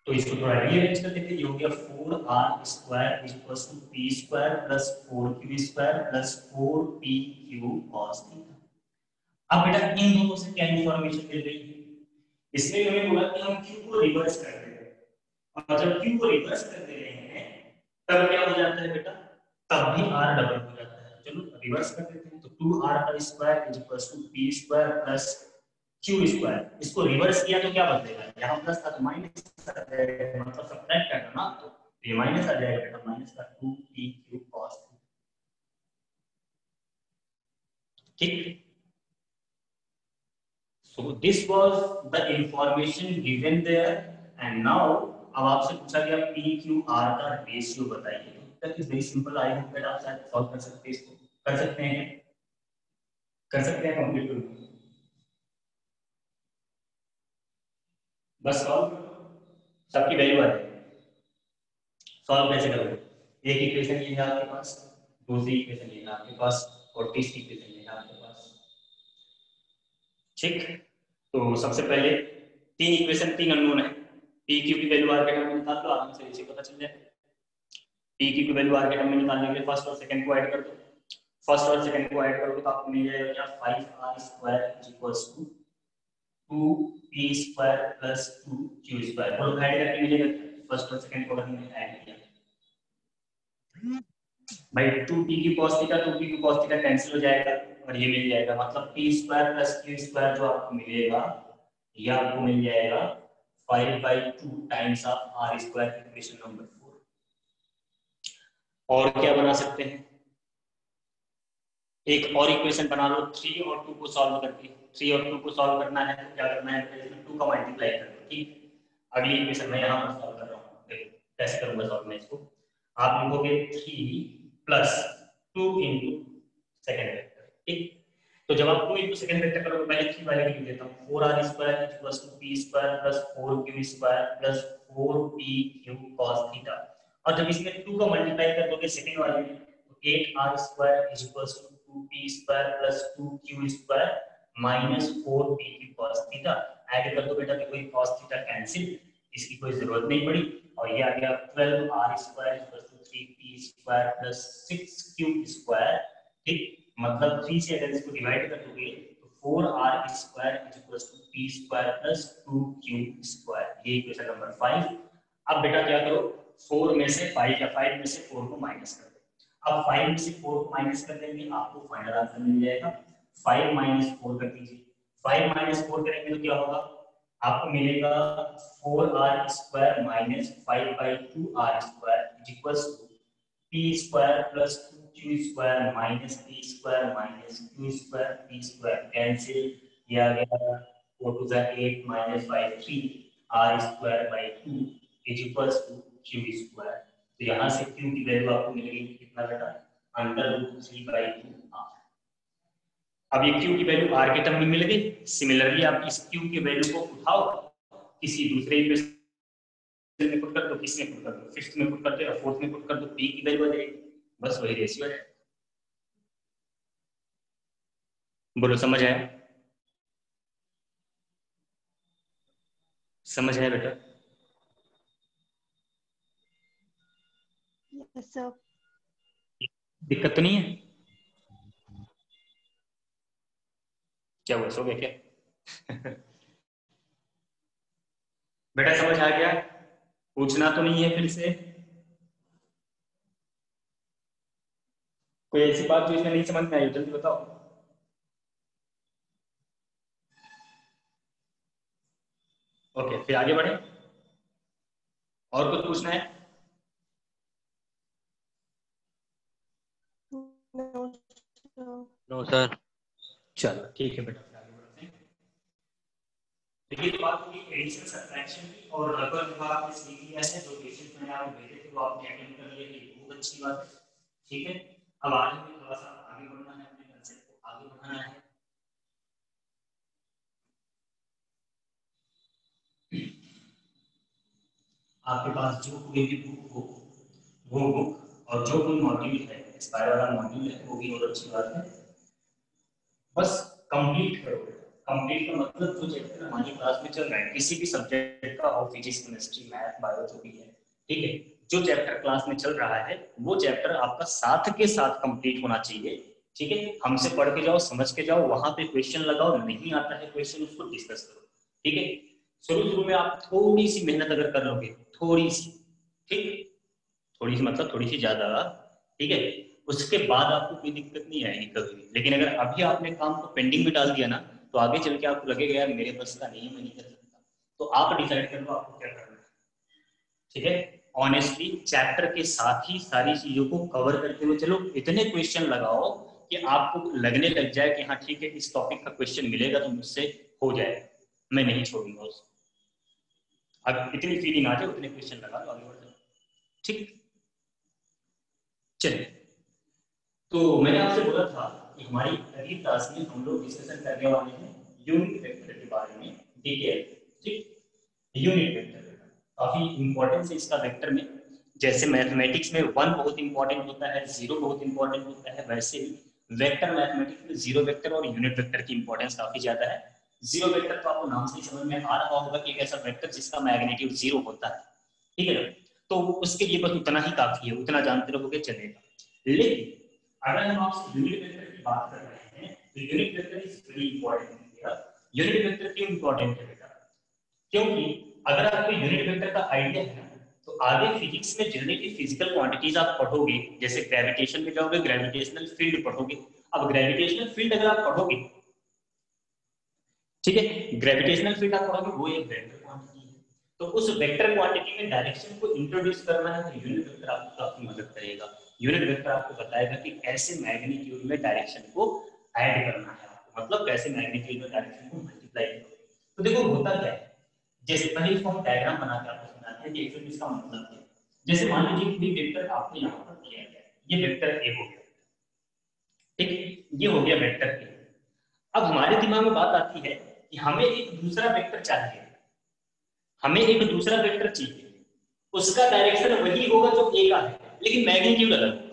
तो इसको थोड़ा रीअरेंज कर देते हैं, ये हो गया 4r square is equals to p square plus 4q square plus 4pq cos theta. अब बेटा इन दोनों से क्या इंफॉर्मेशन मिल रही है, इसमें मैंने बोला कि हम q को रिवर्स कर दे रहे हैं, और जब q को रिवर्स कर दे रहे हैं तब क्या हो जाता है बेटा, तब भी r डबल हो जाता है। चलो रिवर्स कर देते हैं, तो 2r का square is equals to p square plus q square, इसको रिवर्स किया तो क्या बदलेगा, यहां प्लस था तो माइनस आ जाएगा, मतलब सब्ट्रैक्ट करना ना, तो ये माइनस आ जाएगा बेटा, माइनस का 2pq cos। ठीक, so this was the information given there and now अब आपसे पूछा गया p q r का रेशियो बताइए, तो that is very simple. I hope that आप शायद सॉल्व कर सकते हैं, इसको कर सकते हैं, कर सकते हैं कंप्लीट करो, बस सॉल्व करो, सबकी वैल्यू आ जाएगी। सॉल्व कैसे करोगे, एक इक्वेशन ये है आपके पास, दूसरी इक्वेशन ये है आपके पास, और तीसरी इक्वेशन ये है आपके पास। ठीक, तो सबसे पहले तीन इक्वेशन, तीन अननोन है, पी क्यू की वैल्यू आर के टर्म में निकाल लो, आराम से इसे पता चल जाए। पी क्यू की वैल्यू आर के टर्म में निकालने के लिए फर्स्ट और सेकंड को ऐड कर दो, फर्स्ट और सेकंड को ऐड करोगे तो आपको मिल जाएगा क्या, 5r square is equals to 2p square plus 2q square, और ऐड करके मिलेगा फर्स्ट और सेकंड को हमने ऐड किया भाई, 2p की cos थीटा 2p की cos थीटा कैंसिल हो जाएगा और ये मिल जाएगा, मतलब p square plus q square जो आपको मिलेगा ये आपको मिल जाएगा 5/2 times of r square, equation number 4। और क्या बना सकते हैं, एक और इक्वेशन बना लो 3 और 2 को सॉल्व करके, 3 और 2 को सॉल्व करना है तो क्या करना है, इसमें 2 का मल्टीप्लाई कर दो, ठीक। अगली इक्वेशन मैं यहाँ पर सॉल्व कर रहा हूँ, देखो कैसे करूंगा सॉल्व मैं इसको। आप लिखोगे 3 प्लस 2 इंटू सेकेंड वेक्टर, ठीक। तो जब आप 2 इंटू सेकेंड वेक्टर करोगे, पहले 3 वाले लिख देता हूँ, 4r square equals to p square plus 4q square plus 4pq cos theta. और जब इसमें 2 का मल्टीप्लाई कर दोगे सेकेंड वाले में, तो 8r square equals to 2p square plus 2q square minus 4pq cos theta. Add कर दो बेटा, तो कोई cos थीटा कैंसिल, इसकी कोई जरूरत नहीं पड़ी। और ये आ गया 12r square equals to 3p square plus 6q square, ठीक। मतलब 3 से अगर इसको डिवाइड कर दोगे तो 4r square equals to p square plus 2q square, ये इक्वेशन नंबर 5। अब बेटा क्या करो, 4 में से 5 या 5 में से 4 को माइनस कर दो। अब 5 में से 4 को माइनस कर देंगे, आपको फाइनल आंसर मिल जाएगा। 5 माइनस 4 कर दीजिए, 5 माइनस 4 करेंगे तो क्या होगा, आपको मिलेगा 4r square minus 5/2r square equals to p square plus 2q square minus p square minus q square p square cancel, ये आ गया 4 to the 8 minus 5 3 r square by 2 is equals to q square. तो यहाँ से q की वैल्यू आपको मिलेगी कितना बेटा, √3/2r। अब ये q की वैल्यू r के टर्म में मिल गई। सिमिलरली आप इस q की वैल्यू को उठाओ, किसी दूसरे इक्वेशन में पुट कर दो, किसमें पुट कर दो, फिफ्थ में पुट कर दो या फोर्थ में पुट कर दो, p की वैल्यू आ जाएगी, बस वही रेशियो है। बोलो समझ आया, समझ आया बेटा? Yes sir. दिक्कत तो नहीं है? क्या हुआ, सो गए क्या? बेटा समझ आ गया? पूछना तो नहीं है फिर से? कोई ऐसी बात जो इसमें नहीं समझ में आई, जल्दी बताओ। ओके, फिर आगे बढ़े। और कुछ पूछना है? No sir. चलो ठीक है बेटा, आगे बढ़ते हैं। देखिए तो बात होगी एडिशन सब्ट्रैक्शन की, और लगभग जो आपने सीख लिया है, जो क्वेश्चन मैंने आपको भेजे थे वो आपने अटेंड कर लिए, बहुत अच्छी बात है, ठीक है। अब आगे में थोड़ा सा आगे बढ़ना है, अपने कंसेप्ट को आगे बढ़ाना है। आपके पास जो कोई भी बुक हो, वो बुक और जो कोई मॉड्यूल है, एक्सपायर वाला मॉड्यूल है, वो भी और अच्छी बात है, बस कंप्लीट करो। कंप्लीट का मतलब जो चैप्टर हमारी क्लास में चल रहा है, किसी भी सब्जेक्ट का हो, फिजिक्स केमिस्ट्री मैथ बायो जो भी है, ठीक है, जो चैप्टर क्लास में चल रहा है वो चैप्टर आपका साथ के साथ कंप्लीट होना चाहिए, ठीक है। हमसे पढ़ के जाओ, समझ के जाओ, वहां पे क्वेश्चन लगाओ, नहीं आता है क्वेश्चन उसको डिस्कस करो, ठीक है। शुरू में आप थोड़ी सी मेहनत अगर कर लोगे, थोड़ी सी, ठीक, थोड़ी सी मतलब थोड़ी सी ज्यादा, ठीक है, उसके बाद आपको कोई दिक्कत नहीं आएगी कभी भी। लेकिन अगर अभी आपने काम को पेंडिंग में डाल दिया ना, तो आगे चल के आपको लगेगा यार मेरे बस का नहीं है, मैं नहीं कर सकता। तो आप डिसाइड कर लो आपको क्या करना है, ठीक है। ऑनेस्टली चैप्टर के साथ ही सारी चीजों को कवर करते हुए चलो, इतने क्वेश्चन लगाओ कि आपको लगने लग जाए कि हाँ ठीक है, इस टॉपिक का क्वेश्चन मिलेगा तो मुझसे हो जाएगा, मैं नहीं छोड़ूंगा उसको। अब इतनी फीलिंग आ जाए, उतने क्वेश्चन लगा लो, आगे बढ़ जाओ, ठीक। चलिए, तो मैंने आपसे बोला था कि हमारी अगली क्लास में हम लोग डिस्कशन करने वाले हैं यूनिट वेक्टर के बारे में डिटेल, ठीक। यूनिट वेक्टर काफी इंपॉर्टेंस है इसका वेक्टर में। जैसे मैथमेटिक्स में 1 बहुत इंपॉर्टेंट होता है, 0 बहुत इंपॉर्टेंट होता है, वैसे ही वेक्टर मैथमेटिक्स में 0 वेक्टर और यूनिट वेक्टर की इंपॉर्टेंस काफी ज्यादा है। 0 वेक्टर तो आपको नाम से ही समझ में आ रहा होगा कि एक ऐसा वेक्टर जिसका मैग्नीट्यूड 0 होता है, ठीक है ना। तो उसके लिए बस उतना ही काफी है, उतना जानते रहोगे चलेगा। लेकिन अगर हम आपसे यूनिट वेक्टर की बात कर रहे हैं तो unit vector is very important. Unit vector क्यों इंपॉर्टेंट है बेटा? क्योंकि अगर आपको यूनिट वेक्टर का आइडिया है तो आगे फिजिक्स में जितनी भी फिजिकल क्वांटिटीज आप पढ़ोगे, जैसे ग्रेविटेशन में जाओगे, ग्रेविटेशनल फील्ड पढ़ोगे। अब ग्रेविटेशनल फील्ड अगर आप पढ़ोगे, ठीक है, ग्रेविटेशनल फील्ड आप पढ़ोगे, वो एक वेक्टर क्वांटिटी है। तो उस वेक्टर क्वांटिटी में डायरेक्शन को इंट्रोड्यूस करना है तो यूनिट वेक्टर आपको काफी मदद करेगा। यूनिट वेक्टर आपको बताएगा कि ऐसे मैग्नीट्यूड में डायरेक्शन को ऐड करना है आपको, मतलब कैसे मैग्नीट्यूड और डायरेक्शन को मल्टीप्लाई करोगे। तो देखो होता क्या है, जैसे पहले इसको हम डायग्राम बना के आपको समझाते हैं कि एक्चुअली इसका मतलब क्या है। जैसे मान लीजिए कोई वेक्टर आपको यहाँ पर दिया गया है, ये वेक्टर ए हो गया, ठीक, ये हो गया वेक्टर ए। अब हमारे दिमाग में बात आती है कि हमें एक दूसरा वेक्टर चाहिए, हमें एक दूसरा वेक्टर चाहिए, उसका डायरेक्शन वही होगा जो ए का है, लेकिन मैग्नीट्यूड अलग होगा।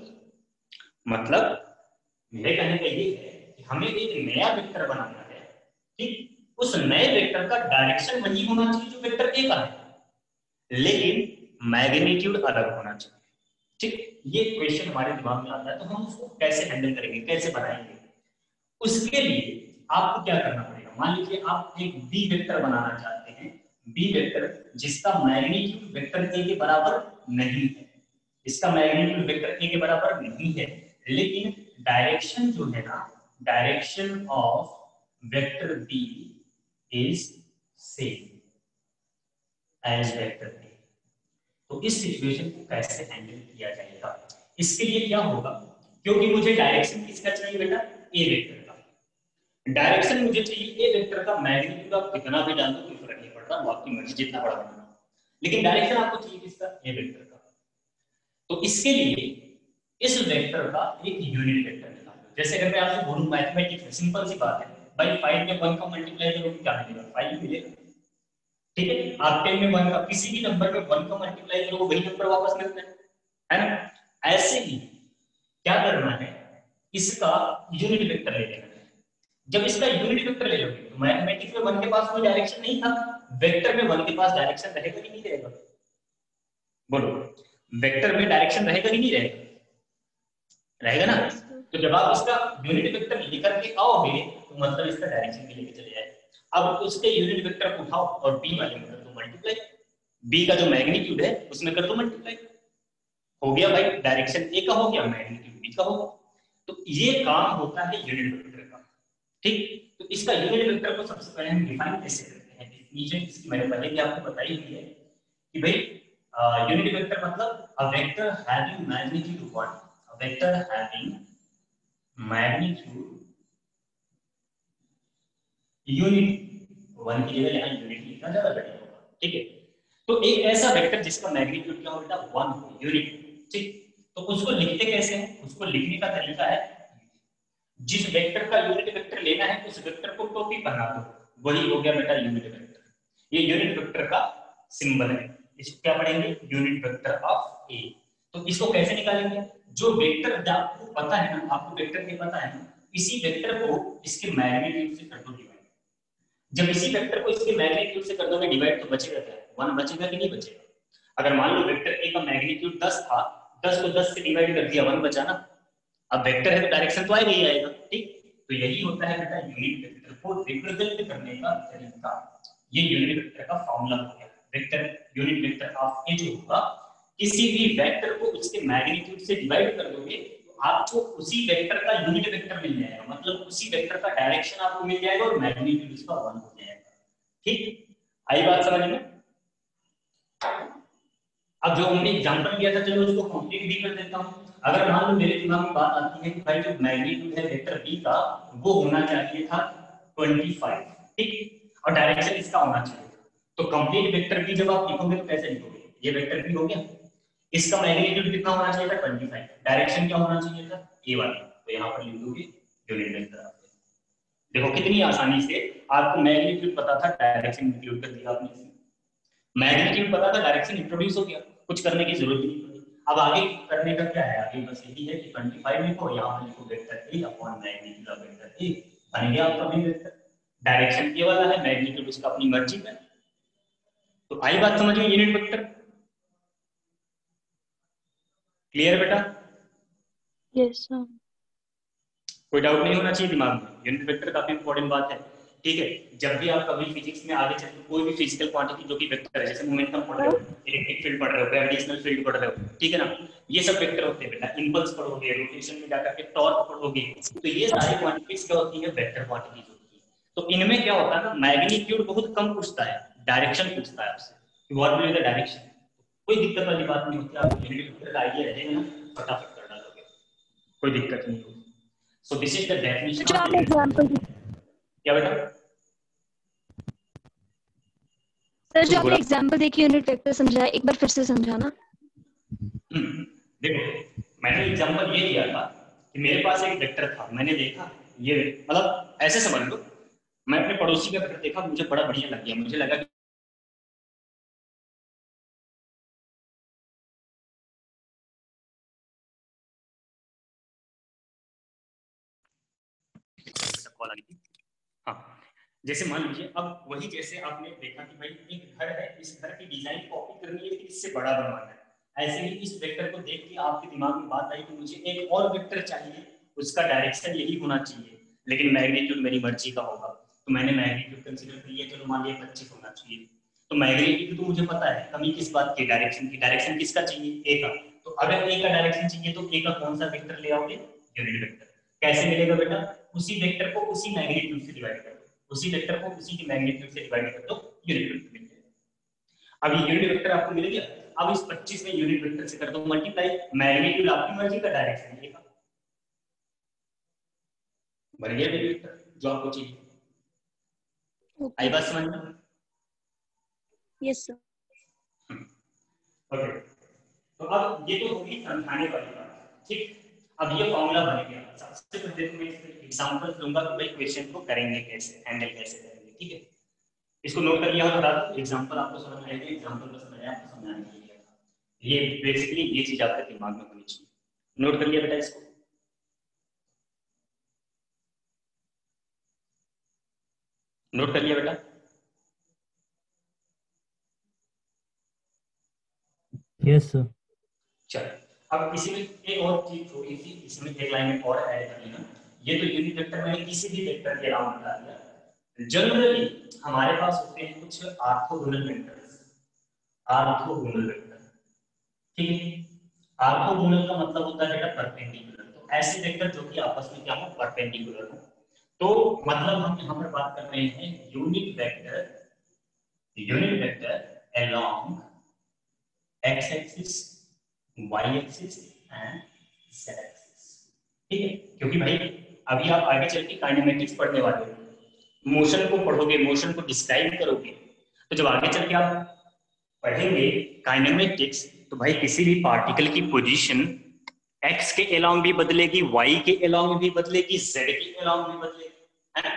मतलब मेरे कहने का ये है कि हमें एक नया वेक्टर बनाना है, ठीक, उस नए वेक्टर का डायरेक्शन वही होना चाहिए जो वेक्टर ए का है, लेकिन मैग्नीट्यूड अलग होना चाहिए, ठीक। ये क्वेश्चन हमारे दिमाग में आता है, तो हम उसको कैसे हैंडल करेंगे, कैसे बनाएंगे। उसके लिए आपको क्या करना पड़ेगा, मान लीजिए आप एक बी वेक्टर बनाना चाहते हैं, बी वेक्टर जिसका मैग्नीट्यूड वेक्टर ए के बराबर नहीं है, इसका मैग्नीट्यूड वेक्टर ए के बराबर नहीं है, लेकिन डायरेक्शन जो है ना, direction of vector B is same as vector A. तो इस सिचुएशन को कैसे हैंडल किया जाएगा, इसके लिए क्या होगा, क्योंकि मुझे डायरेक्शन किसका चाहिए बेटा, ए वेक्टर का। डायरेक्शन मुझे चाहिए ए वेक्टर का, मैग्नीट्यूड आप कितना भी डाल दो कोई फर्क नहीं पड़ता, वो आपकी मर्जी जितना बड़ा बनाना, लेकिन डायरेक्शन आपको चाहिए किसका, ए वेक्टर का। तो इसके लिए इस वेक्टर का एक यूनिट वेक्टर निकालो। जैसे अगर मैं आपसे बोलूं मैथमेटिक्स में सिंपल सी बात है भाई, 5 में 1 का मल्टीप्लाई करोगे क्या मिलेगा, 5 मिलेगा, ठीक है। आप 10 में 1 का, किसी भी नंबर में 1 का मल्टीप्लाई करोगे वही नंबर वापस मिलता है ना। ऐसे ही क्या करना है, इसका यूनिट वेक्टर ले लेना है। जब इसका यूनिट वेक्टर ले लोगे तो मैथमेटिक्स में 1 के पास कोई डायरेक्शन नहीं था, वेक्टर में 1 के पास डायरेक्शन रहेगा कि नहीं रहेगा, बोलो, वेक्टर में डायरेक्शन रहेगा कि नहीं रहेगा, रहेगा ना। तो जब आप इसका यूनिट वेक्टर लेकर के आओगे तो मतलब इसका डायरेक्शन भी लेके चले जाएगा। अब उसके यूनिट वेक्टर को उठाओ और बी वाले में कर दो मल्टीप्लाई, बी का जो मैग्नीट्यूड है उसमें कर दो मल्टीप्लाई, हो गया भाई, डायरेक्शन ए का हो गया, मैग्नीट्यूड बी का हो गया। तो ये काम होता है यूनिट वेक्टर का, ठीक। तो इसका यूनिट वेक्टर को सबसे पहले हम डिफाइन कैसे करते हैं, नीचे इसकी मैंने पहले भी आपको बताई हुई है कि भाई यूनिट वेक्टर मतलब a vector having magnitude 1, a vector having magnitude unit 1 की जगह यहाँ यूनिट लिखना ज्यादा बेटर होगा, ठीक है। तो एक ऐसा वेक्टर जिसका मैग्नीट्यूड क्या होगा, 1 हो, यूनिट, ठीक। तो उसको लिखते कैसे हैं, उसको लिखने का तरीका है, जिस वेक्टर का यूनिट वेक्टर लेना है उस वेक्टर को टोपी पहना दो, वही हो गया बेटा यूनिट वेक्टर। ये यूनिट वेक्टर का सिंबल है, इसको क्या पढ़ेंगे, यूनिट वेक्टर ऑफ ए। तो इसको कैसे निकालेंगे, जो वेक्टर आपको पता है ना, आपको वेक्टर के पता है ना, इसी वेक्टर को इसके मैग्नीट्यूड से कर दो डिवाइड। जब इसी वेक्टर को इसके मैग्नीट्यूड से कर दोगे डिवाइड तो बचेगा क्या, 1 बचेगा कि नहीं बचेगा। अगर मान लो वेक्टर ए का मैग्नीट्यूड 10 था, 10 को 10 से डिवाइड कर दिया, 1 बचा ना। अब वेक्टर है तो डायरेक्शन तो आएगा ही आएगा, ठीक। तो यही होता है बेटा यूनिट वेक्टर को रिप्रेजेंट करने का तरीका। ये यूनिट वेक्टर का फॉर्मूला हो गया। वेक्टर यूनिट वेक्टर ऑफ ए जो होगा, किसी भी वेक्टर को उसके मैग्नीट्यूड से डिवाइड कर दोगे तो आपको उसी वेक्टर का यूनिट वेक्टर मिल जाएगा, मतलब उसी वेक्टर का डायरेक्शन आपको मिल जाएगा और मैग्नीट्यूड उसका 1 हो जाएगा, ठीक। आई बात समझ में। अब जो हमने एग्जांपल लिया था चलो उसको कंप्लीट भी कर देता हूं। अगर मान लो मेरे दिमाग में बात आती है कि भाई जो मैग्नीट्यूड है वेक्टर बी का वो होना चाहिए था 25, ठीक, और डायरेक्शन इसका होना चाहिए, तो कंप्लीट वेक्टर बी जब आप लिखोगे तो कैसे लिखोगे, ये वेक्टर बी हो गया, इसका मैग्नीट्यूड कितना होना चाहिए था 25, डायरेक्शन क्या होना चाहिए था ए वाला, तो यहां पर लिख दोगे यूनिट वेक्टर। देखो कितनी आसानी से आपको मैग्नीट्यूड पता था, डायरेक्शन इंक्लूड कर दिया आपने, मैग्नीट्यूड पता था, डायरेक्शन इंट्रोड्यूस हो गया, कुछ करने की जरूरत नहीं पड़ी। अब आगे करने का क्या है, आगे बस यही है कि 25 लिखो, यहाँ पे लिखो vector A upon magnitude of vector A, बन गया आपका भी वेक्टर। डायरेक्शन ए वाला है, मैग्नीट्यूड उसका अपनी मर्जी का। तो आई बात समझ में, यूनिट वेक्टर क्लियर बेटा? Yes sir. कोई डाउट नहीं होना चाहिए दिमाग में, यूनिट वेक्टर काफी इंपॉर्टेंट बात है, ठीक है। जब भी आप कभी फिजिक्स में आगे चलते कोई भी फिजिकल क्वांटिटी जो कि वेक्टर है, जैसे मोमेंटम पढ़ रहे हो, इलेक्ट्रिक फील्ड पढ़ रहे हो, ग्रेविटेशनल फील्ड पढ़ रहे हो, ठीक है ना, ये सब वेक्टर होते हैं बेटा। इंपल्स पढ़ोगे, रोटेशन में जाकर के टॉर्क पढ़ोगे, तो ये सारी क्वांटिटीज क्या होती है, वेक्टर क्वांटिटीज होती है। तो इनमें क्या होता है ना, मैग्नीट्यूड बहुत कम पूछता है, डायरेक्शन पूछता है आपसे, what will be the direction. कोई दिक्कत वाली बात नहीं होती, आप यूनिट वेक्टर का आइडिया रहेगा ना, फटाफट कर डालोगे, कोई दिक्कत नहीं होगी। So this is the definition of example क्या बेटा? सर जो कुछ आपने बोला? एग्जांपल देके यूनिट वेक्टर समझाया, एक बार फिर से समझाना। देखो मैंने एग्जांपल ये दिया था कि मेरे पास एक वेक्टर था, मैंने देखा ये, मतलब ऐसे समझ लो, मैं अपने पड़ोसी का वेक्टर देखा, मुझे बड़ा बढ़िया लग गया, मुझे लगा कि कॉल आ गई थी। हाँ, जैसे मान लीजिए अब वही, जैसे आपने देखा कि भाई एक घर है, इस घर की डिजाइन कॉपी करनी है, फिर इससे बड़ा बनवाना है। ऐसे ही इस वेक्टर को देख के आपके दिमाग में बात आई कि मुझे एक और वेक्टर चाहिए, उसका डायरेक्शन यही होना चाहिए, लेकिन मैग्नीट्यूड मेरी मर्जी का होगा। तो मैंने मैग्नीट्यूड कंसीडर कर लिया, चलो मान लिया 25 होना चाहिए। तो मैग्नीट्यूड तो मुझे पता है, कमी किस बात की? डायरेक्शन की। डायरेक्शन किसका चाहिए? ए का। तो अगर ए का डायरेक्शन चाहिए तो ए का कौन सा वेक्टर ले आओगे? Unit vector. कैसे मिलेगा बेटा? उसी वेक्टर को उसी मैग्नीट्यूड से डिवाइड कर दो, उसी वेक्टर को उसी की मैग्नीट्यूड से डिवाइड कर दो, यूनिट वेक्टर मिल जाएगा। अब ये यूनिट वेक्टर आपको मिल गया। अब इस 25 में यूनिट वेक्टर से कर दो मल्टीप्लाई, मैग्नीट्यूड आपकी मर्जी का, डायरेक्शन ये का, बन गया यूनिट वेक्टर जो आपको चाहिए। आई बात समझ में? Yes sir. ओके, तो अब ये तो होगी समझाने वाली बात, ठीक। अब ये फॉर्मूला बन गया। सबसे पहले तो मैं एग्जांपल दूंगा कि भाई क्वेश्चन को करेंगे कैसे, हैंडल कैसे करेंगे, ठीक है। इसको नोट कर लिया हो बता दो, एग्जांपल आपको समझ में आएगी, एग्जांपल बस मैंने आपको समझाने के लिए था। ये बेसिकली ये चीज आपके दिमाग में होनी चाहिए। नोट कर लिया बेटा इसको? नोट कर लिया बेटा? Yes sir. चलो अब इसी में एक और चीज थोड़ी सी, इसमें एक लाइन और ऐड कर लेना। ये तो यूनिट वेक्टर मैंने किसी भी वेक्टर के अलावा बता दिया। जनरली हमारे पास होते हैं कुछ ऑर्थोगोनल वेक्टर्स, ऑर्थोगोनल वेक्टर, ठीक है। ऑर्थोगोनल का मतलब होता है बेटा परपेंडिकुलर। तो ऐसे वेक्टर जो कि आपस में क्या हो? परपेंडिकुलर हो। तो मतलब हम यहाँ पर बात कर रहे हैं unit vector, unit vector along X axis, Y axis and Z axis, ठीक है। क्योंकि भाई अभी आप आगे चल के काइनेमेटिक्स पढ़ने वाले हो, मोशन को पढ़ोगे, मोशन को डिस्क्राइब करोगे, तो जब आगे चल के आप पढ़ेंगे काइनेमेटिक्स, तो भाई किसी भी पार्टिकल की पोजीशन x के अलोंग भी बदलेगी, y के अलोंग भी बदलेगी, z के अलोंग भी बदलेगी, है ना।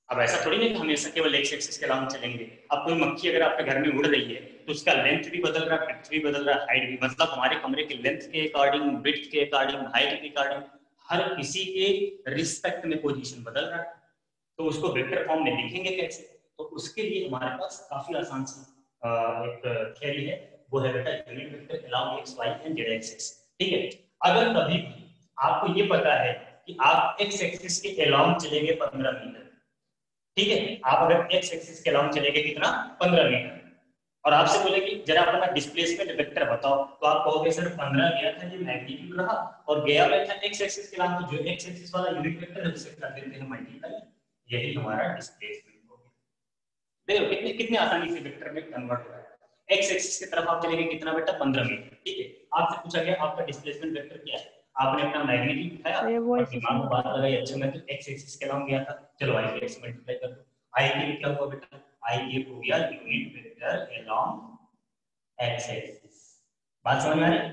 अब ऐसा थोड़ी नहीं कि हमेशा केवल x एक्सिस के अलोंग चलेंगे। अब कोई मक्खी अगर आपके घर में उड़ रही है तो उसका लेंथ भी बदल रहा है, ब्रेड्थ भी बदल रहा है, हाइट भी। मतलब हमारे कमरे के लेंथ के अकॉर्डिंग, ब्रेड्थ के अकॉर्डिंग, हाइट के अकॉर्डिंग हर किसी के रिस्पेक्ट में पोजीशन बदल रहा है। तो उसको वेक्टर फॉर्म में लिखेंगे कैसे? तो उसके लिए हमारे पास काफी आसान सी एक थ्योरी है, वो है बेटा unit vector along X Y and Z axis, ठीक है। अगर कभी भी आपको ये पता है कि आप एक्स एक्सिस के अलोंग चलेंगे 15 मीटर, ठीक है, आप अगर एक्स एक्सिस के अलोंग चलेंगे कितना? 15 मीटर, और आपसे बोले कि जरा अपना डिस्प्लेसमेंट वेक्टर बताओ, तो आप कहोगे सर 15 गया था, ये मैग्नीट्यूड रहा, और गया मैं था एक्स एक्सिस के अलोंग, तो जो एक्स एक्सिस वाला यूनिट वेक्टर है उसे कर देते हैं मल्टीप्लाई, यही हमारा डिस्प्लेसमेंट हो गया। देखो कितने कितने आसानी से वेक्टर में कन्वर्ट हो रहा है। एक्स एक्सिस की तरफ आप चलेंगे कितना बेटा? 15 मीटर, ठीक है। आपसे पूछा गया आपका डिस्प्लेसमेंट वेक्टर क्या है, आपने अपना मैग्नीट्यूड उठाया और दिमाग में बात लगाई, अच्छा मैं तो एक्स एक्सिस के अलोंग गया था, चलो आई के एक्स मल्टीप्लाई कर दो। आई के लिए क्या हुआ बेटा? आई के हो गया unit vector along X axis. बात समझ में आ रही?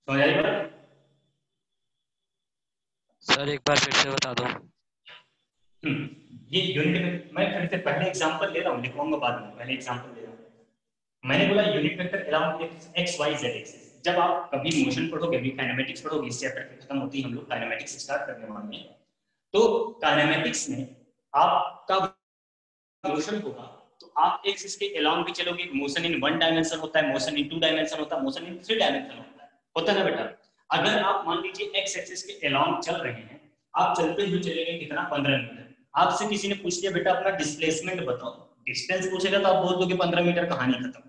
समझ आ रही बात? सर एक बार फिर से बता दो। ये यूनिट, मैं फिर से पहले एग्जांपल ले रहा हूँ, लिखवाऊंगा बाद में, पहले एग्जांपल ले रहा हूँ। मैंने बोला unit vector along X Y Z axis. जब आप कभी मोशन पढ़ोगे, अभी काइनेमेटिक्स पढ़ोगे, इस चैप्टर की खत्म होती है, हम लोग काइनेमेटिक्स स्टार्ट करने वाले हैं। तो काइनेमेटिक्स में आपका मोशन होगा तो आप एक्सिस के अलोंग भी चलोगे। मोशन इन 1 डायमेंशन होता है, मोशन इन 2 डायमेंशन होता है, मोशन इन 3 डायमेंशन होता है ना बेटा। अगर आप मान लीजिए एक्स एक्सिस के अलोंग चल रहे हैं, आप चलते हुए चलेंगे कितना? 15 मीटर। आपसे किसी ने पूछ लिया बेटा अपना डिस्प्लेसमेंट बताओ, डिस्टेंस पूछेगा तो आप बोल दोगे 15 मीटर, कहानी खत्म,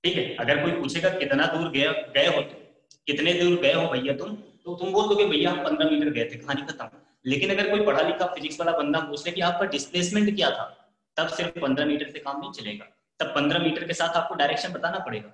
ठीक है। अगर कोई पूछेगा कितना दूर गए हो तुम, कितने दूर गए हो भैया तुम, तो तुम बोल दोगे भैया हम 15 मीटर गए थे, कहानी खत्म। लेकिन अगर कोई पढ़ा लिखा फिजिक्स वाला बंदा पूछ ले कि आपका डिस्प्लेसमेंट क्या था, तब सिर्फ 15 मीटर से काम नहीं चलेगा, तब 15 मीटर के साथ आपको डायरेक्शन बताना पड़ेगा,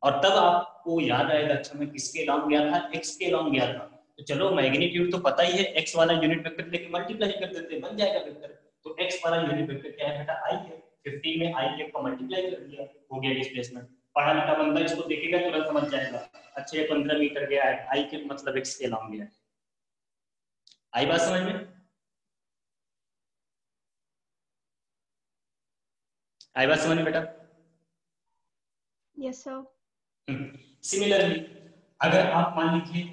और तब आपको याद आएगा अच्छा मैं किसके अलोंग गया था? एक्स के अलोंग गया था। तो चलो मैग्नीट्यूड तो पता ही है, x वाला यूनिट वेक्टर लेके मल्टीप्लाई कर देते हैं, बन जाएगा वेक्टर। तो x वाला यूनिट वेक्टर क्या है बेटा, i है। 15 में i के को मल्टीप्लाई कर दिया, हो गया डिस्प्लेसमेंट। पढ़ा लिखा बंदा इसको देखेगा तुरंत समझ जाएगा। अच्छा, 15 मीटर गया है, i के मतलब x के लॉन्ग गया है। आई बात समझ में? आई बात समझ में बेटा? Yes sir. सिमिलरली अगर आप मान लीजिए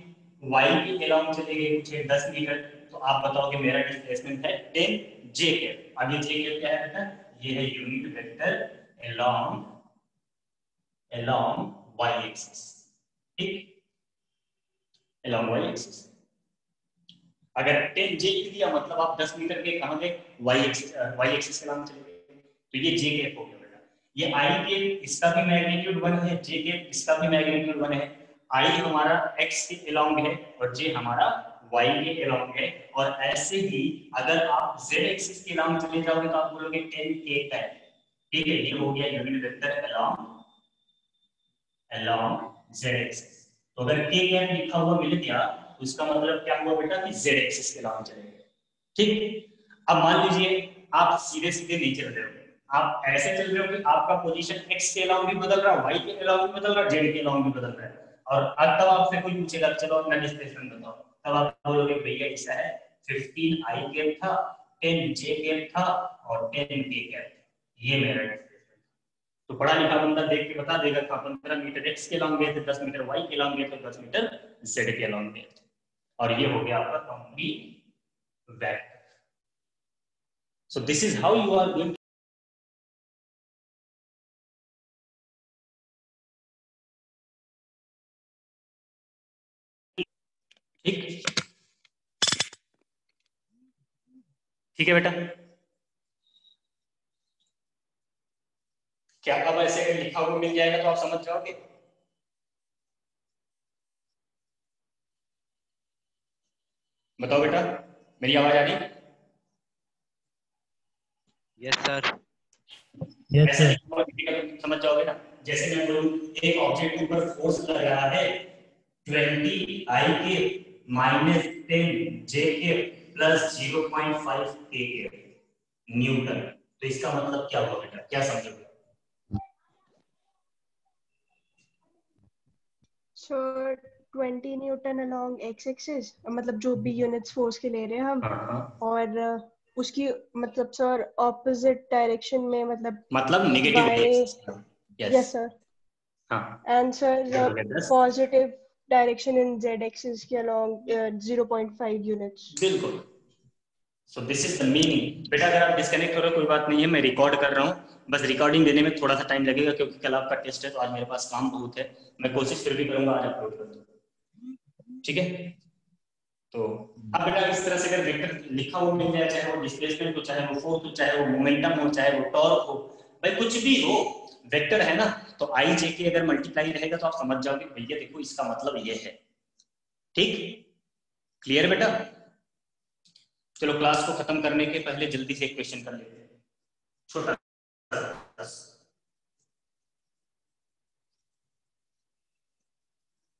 y के अलाउंग चले गए कुछ 10 मीटर, तो आप बताओ कि मेरा डिस्प्लेसमेंट है 10 j के। अब ये j के क्या है बेटा, ये है unit vector along y axis, ठीक, अलोंग y एक्सिस। अगर 10 j लिया मतलब आप 10 मीटर के कहां गए, y एक्सिस के अलोंग चले गए, तो ये j के हो गया बेटा। ये i के इसका भी मैग्नीट्यूड 1 है, j के इसका भी मैग्नीट्यूड 1 है। i हमारा x के अलोंग है और j हमारा y के अलोंग है। और ऐसे ही अगर आप z एक्सिस के अलोंग चले जाओगे तो आप बोलोगे 10k है, ठीक है। ये हो गया unit vector along z axis. तो अगर k कैप लिखा हुआ मिल गया तो इसका मतलब क्या हुआ बेटा कि z एक्सिस के अलोंग चलेंगे, ठीक। अब मान लीजिए आप सीधे सीधे नहीं चल रहे हो, आप ऐसे चल रहे हो कि आपका पोजीशन x के अलाउंग भी बदल रहा है, y के अलाउंग भी बदल रहा है, z के अलाउंग भी बदल रहा है। और अब तब आपसे कोई पूछेगा चलो अपना डिस्प्लेसमेंट बताओ, तब आप बोलोगे भैया ऐसा है 15 i कैप था, 10 j कैप था और 10 k कैप, ये मेरा डिस्प्लेसमेंट। तो पढ़ा लिखा बंदा देख के बता देगा कि 15 मीटर x के अलाउंग गए थे, 10 मीटर y के अलाउंग गए थे, 10 मीटर z के अलाउंग गए थे। और ये हो गया आपका complete vector. So this is how you are going ठीक, ठीक है बेटा। क्या अब ऐसे अगर लिखा हुआ मिल जाएगा तो आप समझ जाओगे? बताओ बेटा, मेरी आवाज आ रही है? Yes sir. Yes sir. समझ जाओगे ना। जैसे मैं बोलूं एक ऑब्जेक्ट के ऊपर फोर्स लग रहा है 20 i के माइनस 10 j के प्लस 0.5 k के न्यूटन, तो इसका मतलब क्या होगा बेटा, क्या समझोगे? सो 20 न्यूटन अलोंग x एक्सिस, मतलब जो भी यूनिट्स फोर्स के ले रहे हैं हम, और उसकी मतलब सर ऑपोजिट डायरेक्शन में, मतलब नेगेटिव डायरेक्शन। Yes sir. हाँ, and sir positive direction in z axis के अलोंग 0.5 यूनिट्स। बिल्कुल। So this is the meaning. बेटा अगर आप डिस्कनेक्ट हो रहे हो कोई बात नहीं है, मैं रिकॉर्ड कर रहा हूँ, बस रिकॉर्डिंग देने में थोड़ा सा टाइम लगेगा क्योंकि कल आपका टेस्ट है, तो आज मेरे पास काम बहुत है। मैं कोशिश फिर भी करूंगा आज अपलोड कर दूं, ठीक है। तो अब बेटा इस तरह से अगर वेक्टर लिखा हुआ मिल जाए, चाहे वो डिस्प्लेसमेंट हो, चाहे वो फोर्स हो, चाहे वो मोमेंटम हो, चाहे वो टॉर्क हो, भाई कुछ भी हो, वेक्टर है ना, तो आई जे के अगर मल्टीप्लाई रहेगा तो आप समझ जाओगे भैया देखो इसका मतलब ये है, ठीक। क्लियर बेटा? चलो क्लास को खत्म करने के पहले जल्दी से एक क्वेश्चन कर लेते हैं, छोटा।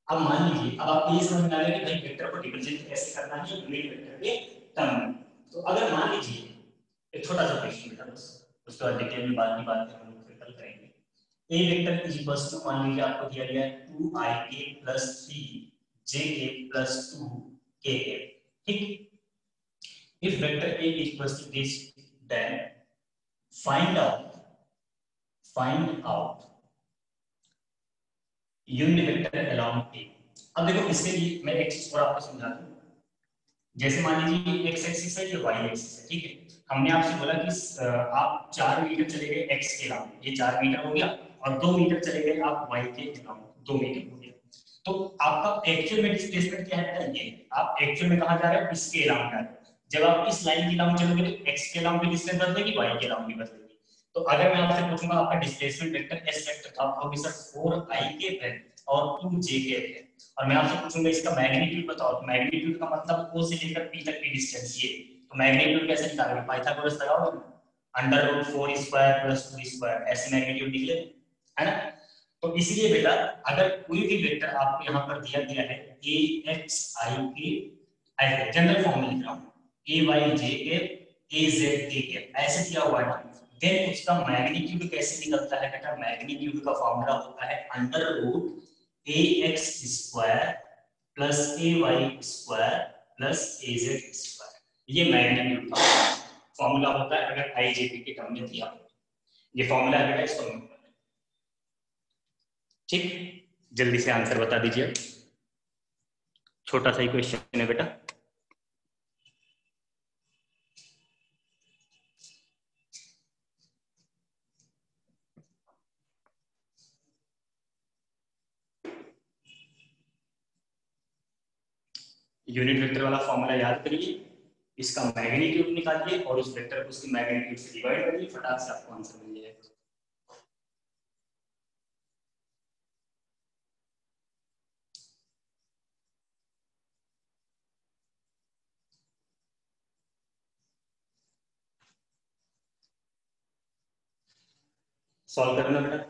अब मान लीजिए, अब आप ये समझ में आ गया कि भाई वेक्टर को रिप्रेजेंट कैसे करना है यूनिट वेक्टर के टर्म में। तो अगर मान लीजिए एक छोटा सा क्वेश्चन बेटा, बस उसके बाद डिटेल में बात हम लोग फिर कल करेंगे। ए वेक्टर इज इक्वल्स टू, मान लीजिए आपको दिया गया है 2ik + 3jk + 2kk, ठीक। If vector A is equals to this, then find out unit vector along A। अब देखो इसके लिए मैं एक चीज और आपको समझा दूं। जैसे मान लीजिए x एक्सिस है, ये y एक्सिस है, ठीक है। हमने आपसे बोला कि आप 4 मीटर चले गए x के अलावा, ये 4 मीटर हो गया, और 2 मीटर चले गए आप y के अलावा, 2 मीटर हो गया। तो आपका एक्चुअल में डिस्प्लेसमेंट क्या है, ये आप एक्चुअल में कहां जा रहे हो, इसके अलावा जा रहे हो। जब आप इस लाइन के अलावा चलोगे तो x के अलावा भी डिस्टेंस बदलेगी, y के अलावा भी बदलेगी। तो अगर मैं आपसे पूछूंगा आपका डिस्प्लेसमेंट वेक्टर s वेक्टर था, आप कहोगे सर 4i है और 2j है, और मैं आपसे पूछूंगा इसका मैग्नीट्यूड बताओ, तो मैग्नीट्यूड का मतलब o से लेकर p तक की डिस्टेंस ये। तो मैग्नीट्यूड कैसे निकालोगे, पाइथागोरस लगाओगे, √4² + 2² ऐसे मैग्नीट्यूड निकले, है ना। तो इसलिए बेटा अगर कोई भी वेक्टर आपको यहाँ पर दिया गया है ए एक्स आई के, ऐसे जनरल फॉर्म में लिख रहा हूँ, ए वाई जे के ए जेड के ऐसे दिया हुआ है ना, देन उसका मैग्नीट्यूड कैसे निकलता है बेटा? मैग्नीट्यूड का फॉर्मूला होता है अंडर रूट ए एक्स स्क्वायर प्लस ए वाई स्क्वायर प्लस ए जेड स्क्वायर, ये मैग्नीट्यूड का फॉर्मूला होता है अगर आई जे पी के टर्म में दिया हो। ये फॉर्मूला है बेटा, इसको नोट कर लें। ठीक, जल्दी से आंसर बता दीजिए। छोटा सा ही क्वेश्चन है बेटा। यूनिट वेक्टर वाला फॉर्मूला याद करिए, इसका मैग्नीट्यूड निकालिए और उस वेक्टर को उसकी मैग्नीट्यूड से डिवाइड करिए, फटाक से आपको आंसर मिल जाएगा। सॉल्व करना बेटा।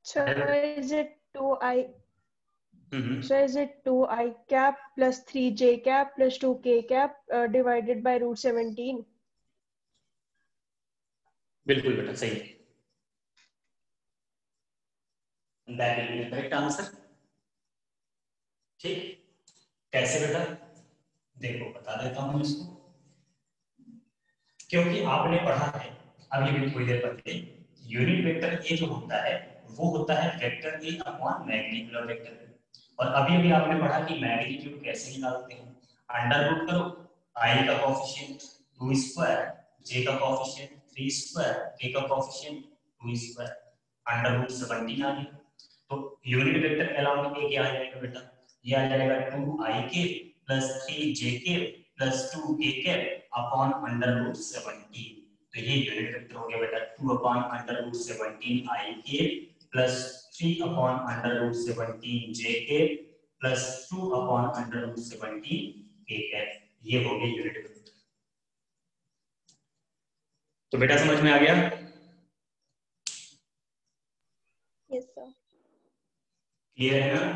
So is it 2i? So is it 2i cap plus 3j cap plus 2k cap divided by root 17? बिल्कुल बेटा सही है, that will be the correct answer. ठीक, कैसे बेटा? देखो बता देता हूं इसको, क्योंकि आपने पढ़ा है अभी भी थोड़ी देर पहले, यूनिट वेक्टर ए जो होता है वो होता है vector A upon magnitude of vector, और अभी अभी आपने पढ़ा कि मैग्नीट्यूड कैसे निकालते हैं। अंडर रूट करो, आई का कोएफिशिएंट 2 स्क्वायर, जे का कोएफिशिएंट 3 स्क्वायर, के का कोएफिशिएंट 2 स्क्वायर, अंडर रूट 17 आ गया। तो यूनिट वेक्टर अलाउंग ए क्या आ जाएगा बेटा? ये आ जाएगा 2ik plus 3jk plus 2kk upon under root 17। तो ये यूनिट वेक्टर हो गया बेटा, 2 upon under root 17 ik plus 3 upon under root 17 jk plus 2 upon under root 17 kk। ये हो गया यूनिट वेक्टर। तो बेटा समझ में आ गया? Yes sir. क्लियर है ना?